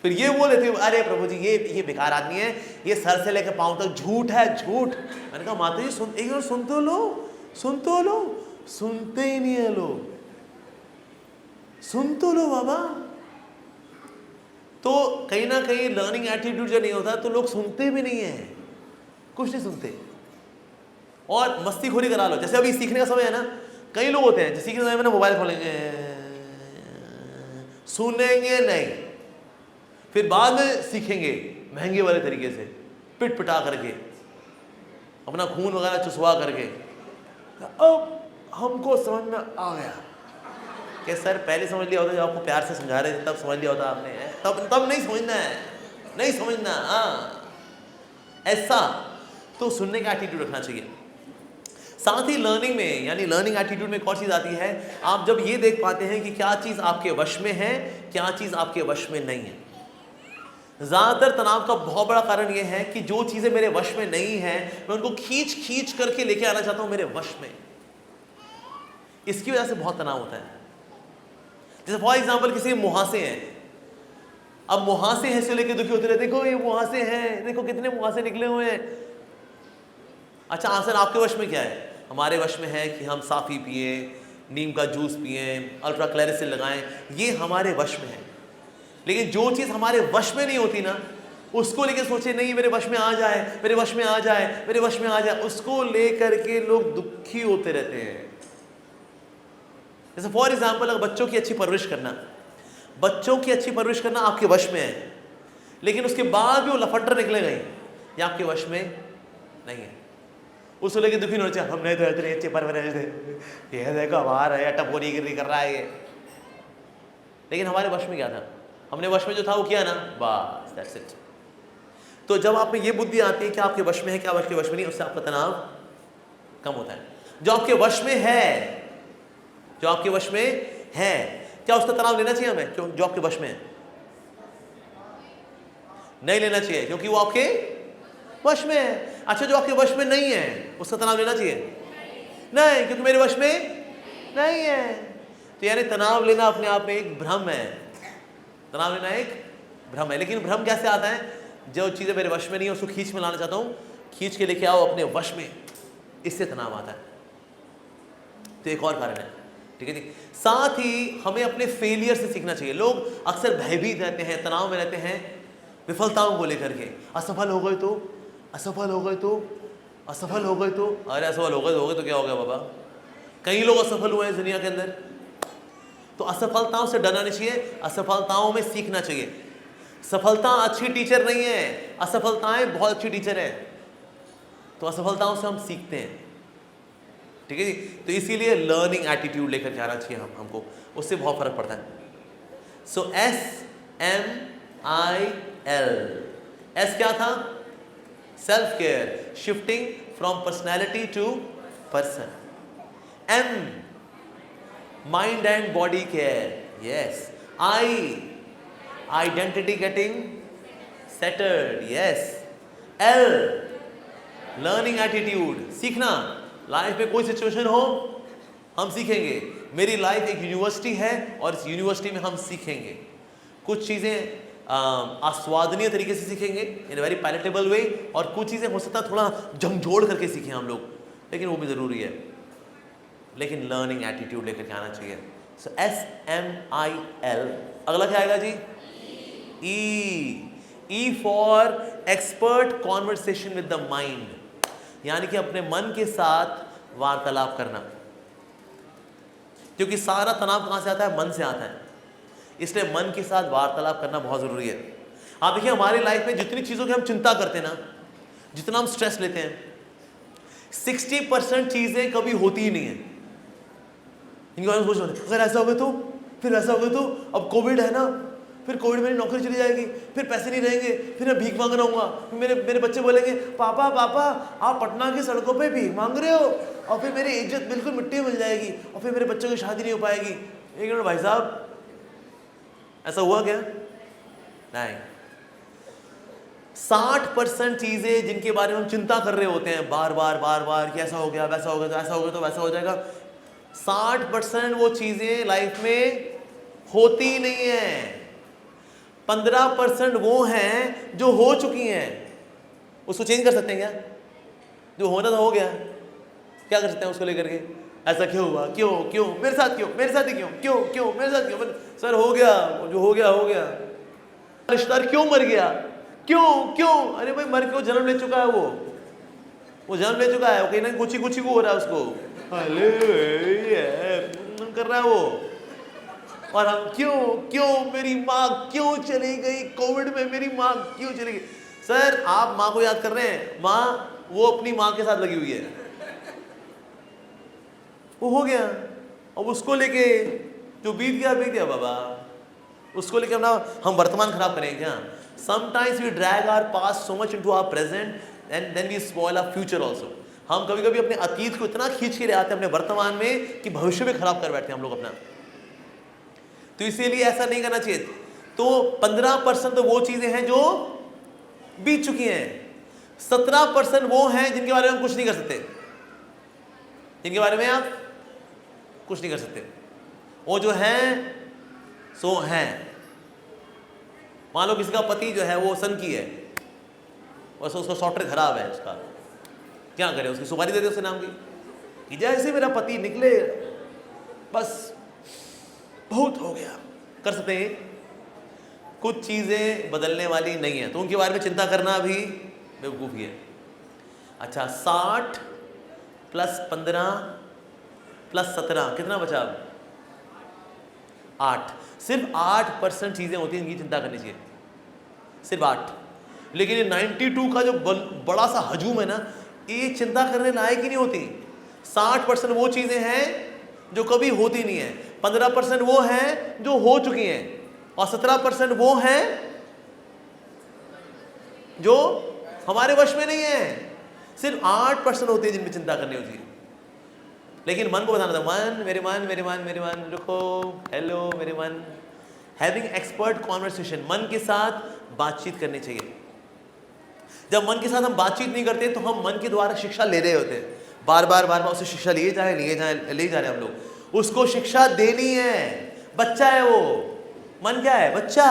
फिर ये बोले थे अरे प्रभु जी ये बेकार आदमी है, ये सर से लेकर पांव तक झूठ है झूठ। मैंने कहा माता जी एक मिनट सुन तो लो। सुनते ही नहीं है लोग, सुन तो लो बाबा। तो कहीं ना कहीं लर्निंग एटीट्यूड जो नहीं होता तो लोग सुनते भी नहीं है, कुछ नहीं सुनते और मस्तीखोरी करा लो। जैसे अभी सीखने का समय है ना, कई लोग होते हैं सीखने के समय में ना मोबाइल खोलेंगे, सुनेंगे नहीं, फिर बाद में सीखेंगे महंगे वाले तरीके से, पिट पिटा करके, अपना खून वगैरह चुसवा करके। अब हमको समझ में आ गया कि सर पहले समझ लिया होता, जब आपको प्यार से समझा रहे थे तब समझ लिया होता आपने, तब नहीं समझना हाँ ऐसा। तो सुनने का एटीट्यूड रखना चाहिए। साथ ही लर्निंग में, यानी लर्निंग एटीट्यूड में एक और चीज आती है, आप जब ये देख पाते हैं कि क्या चीज आपके वश में है, क्या चीज आपके वश में नहीं है। ज्यादातर तनाव का बहुत बड़ा कारण यह है कि जो चीजें मेरे वश में नहीं है मैं उनको खींच करके लेके आना चाहता हूं मेरे वश में। इसकी वजह से बहुत तनाव होता है। जैसे फॉर एग्जाम्पल किसी के मुहासे हैं, अब मुहासे हैं से लेके दुखी होते रहे, देखो ये मुहासे हैं, देखो कितने मुहासे निकले हुए हैं। अच्छा आसन आपके वश में क्या है? हमारे वश में है कि हम साफी पिए, नीम का जूस पिए, अल्ट्रा क्लैरिसिल लगाएं, ये हमारे वश में है। लेकिन जो चीज़ हमारे वश में नहीं होती ना, उसको लेके सोचे नहीं मेरे वश में आ जाए, मेरे वश में आ जाए, मेरे वश में आ जाए, उसको लेकर के लोग दुखी होते रहते हैं। जैसे फॉर एग्जाम्पल, अगर बच्चों की अच्छी परवरिश करना, बच्चों की अच्छी परवरिश करना आपके वश में है, लेकिन उसके बाद भी वो लफटर निकलेगा ही, ये आपके वश में नहीं है। उसको लेके दुखी नहीं होना चाहिए, हमने तो इतनी अच्छी परवरिश दी, ये देखो हमारा है टपोरी गिरी कर रहा है ये। लेकिन हमारे वश में क्या था? हमने वश में जो था वो किया ना, बस दैट्स इट। तो जब आप में ये बुद्धि आती है कि आपके वश में है क्या आपके वश में नहीं, उससे आपका तनाव कम होता है। जो आपके वश में है, जो आपके वश में है, क्या उसका तनाव लेना चाहिए हमें? क्यों? जो आपके वश में है नहीं लेना चाहिए, क्योंकि वो आपके वश में है। अच्छा, जो आपके वश में नहीं है उसका तनाव लेना चाहिए? नहीं, क्योंकि मेरे वश में नहीं है। तो यानी तनाव लेना अपने आप में एक भ्रम है, तनाव लेना एक भ्रम है। लेकिन भ्रम कैसे आता है? जो चीज़ें मेरे वश में नहीं है उसको खींच में लाना चाहता हूँ, खींच के लेके आओ अपने वश में, इससे तनाव आता है। तो एक और कारण है, ठीक है जी। साथ ही हमें अपने फेलियर से सीखना चाहिए। लोग अक्सर भयभीत रहते हैं, तनाव में रहते हैं विफलताओं को लेकर के। असफल हो गए तो, असफल हो गए तो, असफल हो गए तो, अरे असफल हो गए तो क्या हो गया बाबा? कई लोग असफल हुए हैं दुनिया के अंदर। तो असफलताओं से डरना नहीं चाहिए, असफलताओं में सीखना चाहिए। सफलता अच्छी टीचर नहीं है, असफलताएं बहुत अच्छी टीचर है। तो असफलताओं से हम सीखते हैं, ठीक है जी। तो इसीलिए लर्निंग एटीट्यूड लेकर के आना चाहिए हमको, उससे बहुत फर्क पड़ता है। सो SMIL, एस क्या था? Self care, shifting from personality to person. M, mind and body care, yes. I, identity getting settled, yes. L, learning attitude, सीखना। लाइफ में कोई सिचुएशन हो हम सीखेंगे। मेरी लाइफ एक यूनिवर्सिटी है और इस यूनिवर्सिटी में हम सीखेंगे। कुछ चीज़ें आस्वादनीय तरीके से सीखेंगे, इन वेरी पैलेटेबल वे, और कुछ चीज़ें हो सकता है थोड़ा झंझोड़ करके सीखें हम लोग, लेकिन वो भी ज़रूरी है। लेकिन लर्निंग एटीट्यूड लेकर के आना चाहिए। सो SMIL। अगला क्या आएगा जी? E for expert conversation with the mind, यानी कि अपने मन के साथ वार्तालाप करना। क्योंकि सारा तनाव कहां से आता है? मन से आता है। इसलिए मन के साथ वार्तालाप करना बहुत जरूरी है। आप देखिए हमारी लाइफ में जितनी चीजों की हम चिंता करते हैं ना, जितना हम स्ट्रेस लेते हैं, 60% चीजें कभी होती ही नहीं है। इनके बारे में सोच रहे, अगर ऐसा हो गया तो, फिर ऐसा हो गया तो, अब कोविड है ना, फिर कोविड मेरी नौकरी चली जाएगी, फिर पैसे नहीं रहेंगे, फिर मैं भीख मांग रहा हूँ। मेरे बच्चे बोलेंगे पापा पापा आप पटना की सड़कों पे भीख मांग रहे हो, और फिर मेरी इज्जत बिल्कुल मिट्टी में मिल जाएगी, और फिर मेरे बच्चों की शादी नहीं हो पाएगी। एक मिनट भाई साहब, ऐसा हुआ क्या? नहीं। 60% चीजें जिनके बारे में हम चिंता कर रहे होते हैं बार बार बार बार कि ऐसा हो गया, वैसा हो गया, तो ऐसा हो गया तो वैसा हो जाएगा, 60% वो चीजें लाइफ में होती नहीं है। 15% वो हैं जो हो चुकी हैं। उसको चेंज कर सकते हैं क्या? जो होना था हो गया, क्या कर सकते हैं उसको लेकर के? ऐसा क्यों हुआ, क्यों क्यों मेरे साथ, क्यों मेरे साथ ही, क्यों क्यों क्यों मेरे साथ क्यों? सर हो गया, जो हो गया हो गया। रिश्तेदार क्यों मर गया, क्यों क्यों? अरे भाई मर के वो जन्म ले चुका है, वो जन्म ले चुका है, वो कहीं ना कुछ ही हो रहा है उसको, कर रहा है वो। और हम क्यों क्यों मेरी माँ क्यों चली गई कोविड में, मेरी माँ क्यों चली गई? सर आप माँ को याद कर रहे हैं, माँ वो अपनी माँ के साथ लगी हुई है, वो हो गया। अब उसको लेके जो बीत गया बाबा, उसको लेके हम वर्तमान खराब करेंगे क्या? Sometimes we drag our past so much into our present and then we spoil our future also. हम कभी कभी अपने अतीत को इतना खींच के ले आते हैं अपने वर्तमान में कि भविष्य में खराब कर बैठते हैं हम लोग अपना। तो इसीलिए ऐसा नहीं करना चाहिए। तो 15% तो वो चीजें हैं जो बीत चुकी हैं, 17% वो हैं जिनके बारे में हम कुछ नहीं कर सकते, जिनके बारे में आप कुछ नहीं कर सकते। वो जो हैं सो हैं। मान लो किसी का पति जो है वो सन की है, और उसका सॉफ्टवेयर खराब है, उसका क्या करे? उसकी सुपारी दे दे उसके नाम की कि जैसे मेरा पति निकले बस बहुत हो गया। कर सकते हैं? कुछ चीजें बदलने वाली नहीं है, तो उनके बारे में चिंता करना भी बेवकूफी है। अच्छा, 60 प्लस 15 प्लस 17 कितना बचा? अब 8। सिर्फ 8% चीजें होती हैं जिनकी चिंता करनी चाहिए, सिर्फ 8। लेकिन ये 92 का जो बड़ा सा हजूम है ना, ये चिंता करने लायक ही नहीं होती। 60% वो चीजें हैं जो कभी होती नहीं है, 15% वो हैं जो हो चुकी हैं, और 17% वो हैं जो हमारे वश में नहीं है। सिर्फ 8% होती है जिनमें चिंता करनी होती है। लेकिन मन को बताना था, मन, मेरे मन, मेरे मन, मेरे मन, रुको, हेलो मेरे मन। हैविंग एक्सपर्ट कॉन्वर्सेशन, मन के साथ बातचीत करनी चाहिए। जब मन के साथ हम बातचीत नहीं करते तो हम मन के द्वारा शिक्षा ले रहे होते हैं, बार बार बार बार उसे शिक्षा लिए जा रहे हम लोग। उसको शिक्षा देनी है, बच्चा है वो। मन क्या है? बच्चा।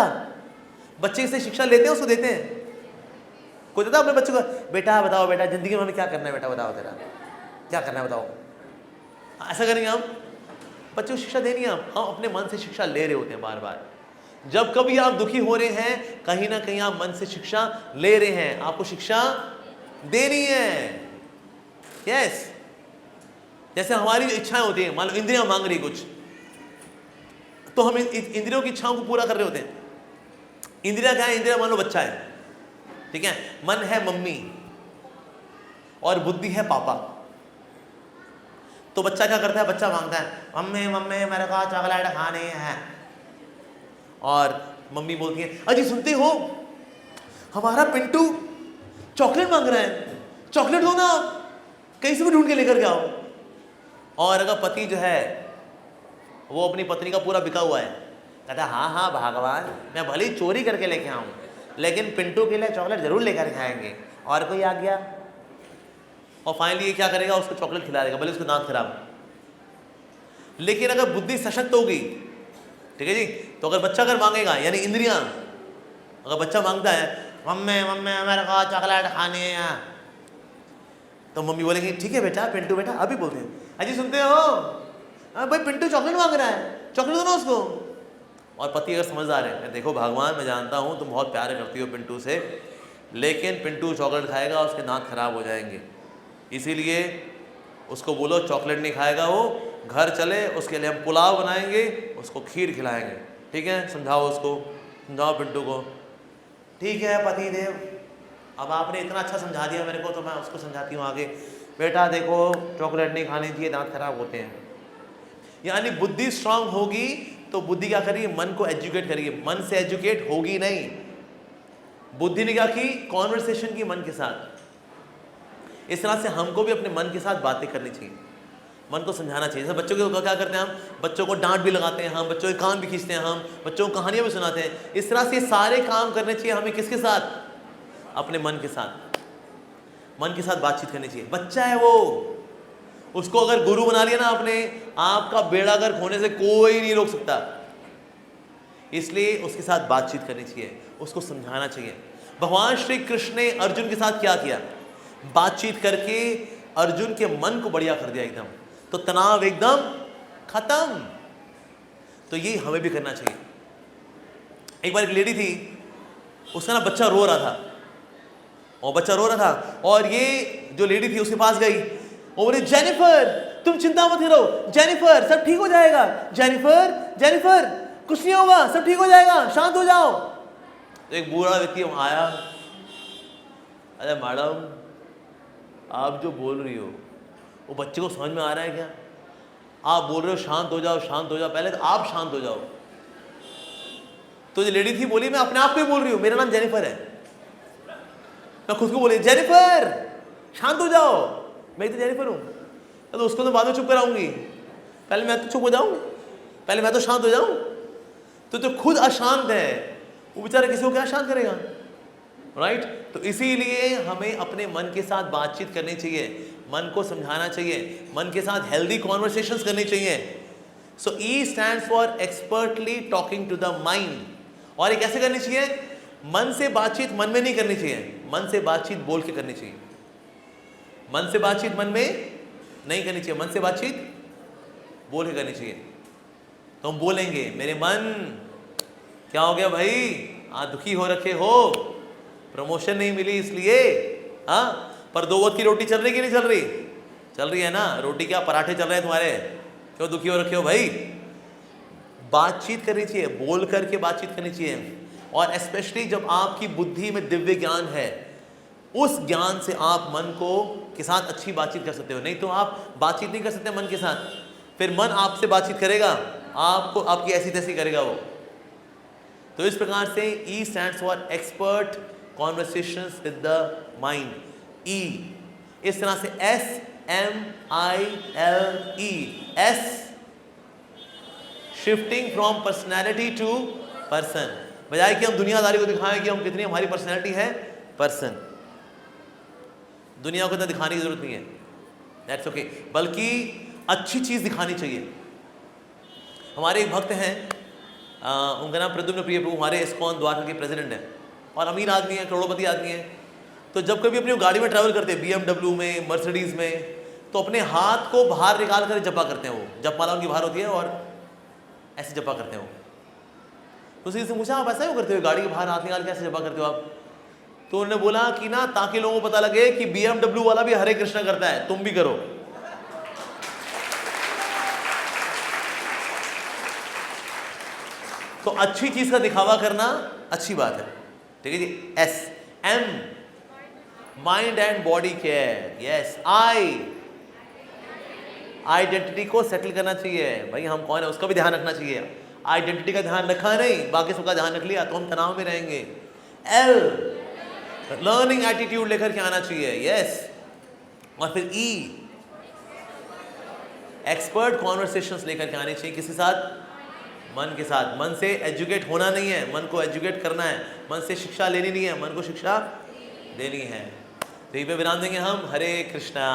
बच्चे से शिक्षा लेते हैं, उसको देते हैं। कोई देता अपने बच्चे को, बेटा बताओ, बेटा जिंदगी में हमें क्या करना है, बेटा बताओ, तेरा क्या करना है बताओ। ऐसा करेंगे हम? बच्चे को शिक्षा देनी है, हम अपने मन से शिक्षा ले रहे होते हैं बार बार। जब कभी आप दुखी हो रहे हैं, कहीं ना कहीं आप मन से शिक्षा ले रहे हैं, आपको शिक्षा देनी है। यस, जैसे हमारी जो इच्छाएं होती हैं, मान लो इंद्रियां मांग रही कुछ, तो हम इंद्रियों की इच्छाओं को पूरा कर रहे होते हैं। इंद्रिया क्या है? इंद्रिया मान लो बच्चा है, ठीक है, मन है मम्मी और बुद्धि है पापा। तो बच्चा क्या करता है? बच्चा मांगता है, मम्मी मम्मी मेरे को चॉकलेट खानी है। और मम्मी बोलती है, अजी सुनते हो, हमारा पिंटू चॉकलेट मांग रहा है, चॉकलेट दो ना, कहीं से भी ढूंढ के लेकर के आओ। और अगर पति जो है वो अपनी पत्नी का पूरा बिका हुआ है, कहता है हाँ हाँ भगवान, मैं भले ही चोरी करके लेके आऊँ, लेकिन पिंटू के लिए चॉकलेट जरूर लेकर के आएंगे। और कोई आ गया, और फाइनली ये क्या करेगा? उसको चॉकलेट खिला देगा, भले उसके दांत खराब। लेकिन अगर बुद्धि सशक्त होगी, ठीक है जी, तो अगर बच्चा अगर मांगेगा, यानी इंद्रियां, अगर बच्चा मांगता है मम्मी मम्मी मेरे को चॉकलेट खानी है, तो मम्मी बोलेगी ठीक है बेटा, पिंटू बेटा, अभी बोलते हैं, अजी सुनते हो, भाई पिंटू चॉकलेट मांग रहा है, चॉकलेट दो ना उसको। और पति अगर समझदार है, देखो भगवान मैं जानता हूँ तुम बहुत प्यार करती हो पिंटू से, लेकिन पिंटू चॉकलेट खाएगा उसके दांत खराब हो जाएंगे, इसीलिए उसको बोलो चॉकलेट नहीं खाएगा वो, घर चले, उसके लिए हम पुलाव बनाएंगे, उसको खीर खिलाएंगे, ठीक है, समझाओ उसको, समझाओ पिंटू को। ठीक है पति देव, अब आपने इतना अच्छा समझा दिया मेरे को, तो मैं उसको समझाती हूँ आगे, बेटा देखो चॉकलेट नहीं खानी चाहिए, दांत खराब होते हैं। यानी बुद्धि स्ट्रांग होगी तो बुद्धि क्या करिए? मन को एजुकेट करिए। मन से एजुकेट होगी नहीं, बुद्धि ने क्या की? कॉन्वर्सेशन की मन के साथ। इस तरह से हमको भी अपने मन के साथ बातें करनी चाहिए, मन को समझाना चाहिए। जैसे बच्चों को क्या करते हैं हम? बच्चों को डांट भी लगाते हैं हम, बच्चों के कान भी खींचते हैं हम, बच्चों को कहानियां भी सुनाते हैं। इस तरह से सारे काम करने चाहिए हमें किसके साथ? अपने मन के साथ। मन के साथ बातचीत करनी चाहिए। बच्चा है वो, उसको अगर गुरु बना लिया ना आपने, आपका बेड़ा गर्क होने से कोई नहीं रोक सकता। इसलिए उसके साथ बातचीत करनी चाहिए, उसको समझाना चाहिए। भगवान श्री कृष्ण ने अर्जुन के साथ क्या किया? बातचीत करके अर्जुन के मन को बढ़िया कर दिया एकदम, तो तनाव एकदम खत्म। तो ये हमें भी करना चाहिए। एक बार एक लेडी थी, उसका ना बच्चा रो रहा था, और बच्चा रो रहा था, और ये जो लेडी थी उसके पास गई, और बोले जेनिफर तुम चिंता मत करो, जेनिफर सब ठीक हो जाएगा, जेनिफर जेनिफर कुछ नहीं होगा, सब ठीक हो जाएगा, शांत हो जाओ। तो एक बूढ़ा व्यक्ति वहां आया, अरे मैडम आप जो बोल रही हो वो बच्चे को समझ में आ रहा है क्या? आप बोल रहे हो शांत हो जाओ, शांत हो जाओ, पहले तो आप शांत हो जाओ। तो जो लेडी थी बोली मैं अपने आप को ही बोल रही हूँ, मेरा नाम जेनिफर है। मैं खुद को बोली जेनिफर शांत हो जाओ, मैं तो जेनिफर हूँ। तो उसको तो बाद में चुप कराऊंगी, पहले मैं तो चुप हो जाऊँ, पहले मैं तो शांत हो जाऊँ। तो जो खुद अशांत है वो बेचारा किसी को क्या शांत करेगा, राइट? तो इसीलिए हमें अपने मन के साथ बातचीत करनी चाहिए, मन को समझाना चाहिए, मन के साथ हेल्दी कॉन्वर्सेशंस करनी चाहिए। So E stands for expertly talking to the mind. और ये कैसे करनी चाहिए? मन से बातचीत मन में नहीं करनी चाहिए, मन से बातचीत बोल के करनी चाहिए। मन से बातचीत मन में नहीं करनी चाहिए, मन से बातचीत बोल के करनी चाहिए। तो हम बोलेंगे मेरे मन क्या हो गया भाई, दुखी हो रखे हो, प्रमोशन नहीं मिली इसलिए, हाँ, पर 2 वक्त की रोटी चल रही कि नहीं चल रही? चल रही है ना। रोटी क्या पराठे चल रहे हैं तुम्हारे? क्यों दुखी हो रखे हो भाई? बातचीत करनी चाहिए, बोल करके बातचीत करनी चाहिए। और स्पेशली जब आपकी बुद्धि में दिव्य ज्ञान है, उस ज्ञान से आप मन को के साथ अच्छी बातचीत कर सकते हो। नहीं तो आप बातचीत नहीं कर सकते मन के साथ, फिर मन आपसे बातचीत करेगा, आपको आपकी ऐसी तैसी करेगा वो। तो इस प्रकार से E stands for expert conversations with the mind, E। इस तरह से SMILE, S shifting from personality to person. बजाय कि हम दुनियादारी को दिखाएं कि हम कितनी हमारी पर्सनैलिटी है, पर्सन। दुनिया को इतना दिखाने की जरूरत नहीं है, दैट्स ओके, बल्कि अच्छी चीज़ दिखानी चाहिए। हमारे एक भक्त हैं, उनका नाम प्रद्युम्न प्रिय प्रभु, हमारे इस्कॉन द्वारका के प्रेसिडेंट हैं और अमीर आदमी है, करोड़पति आदमी है। तो जब कभी अपनी गाड़ी में ट्रैवल करते हैं, BMW में, मर्सिडीज़ में, तो अपने हाथ को बाहर निकाल कर जपा करते हैं। वो जपमाला उनकी बाहर होती है और ऐसे जपा करते हैं वो। तो उसी से पूछा, आप ऐसा क्यों करते हो, गाड़ी के बाहर हाथ निकाल के ऐसे जपा करते हो आप? तो उन्होंने बोला कि ना, ताकि लोगों को पता लगे कि BMW वाला भी हरे कृष्णा करता है, तुम भी करो। तो अच्छी चीज का दिखावा करना अच्छी बात है, ठीक है जी। SM mind and body care, yes. Identity को सेटल करना चाहिए, भाई हम कौन है उसका भी ध्यान रखना चाहिए। आइडेंटिटी का ध्यान रखा नहीं, बाकी सबका ध्यान रख लिया तो हम तनाव में रहेंगे। L लर्निंग एटीट्यूड लेकर के आना चाहिए, यस। और फिर E एक्सपर्ट कॉन्वर्सेशंस लेकर के आने चाहिए, किसी साथ? मन के साथ। मन से एजुकेट होना नहीं है, मन को एजुकेट करना है। मन से शिक्षा लेनी नहीं है, मन को शिक्षा देनी है। तो यहीं पे विराम देंगे हम। हरे कृष्णा।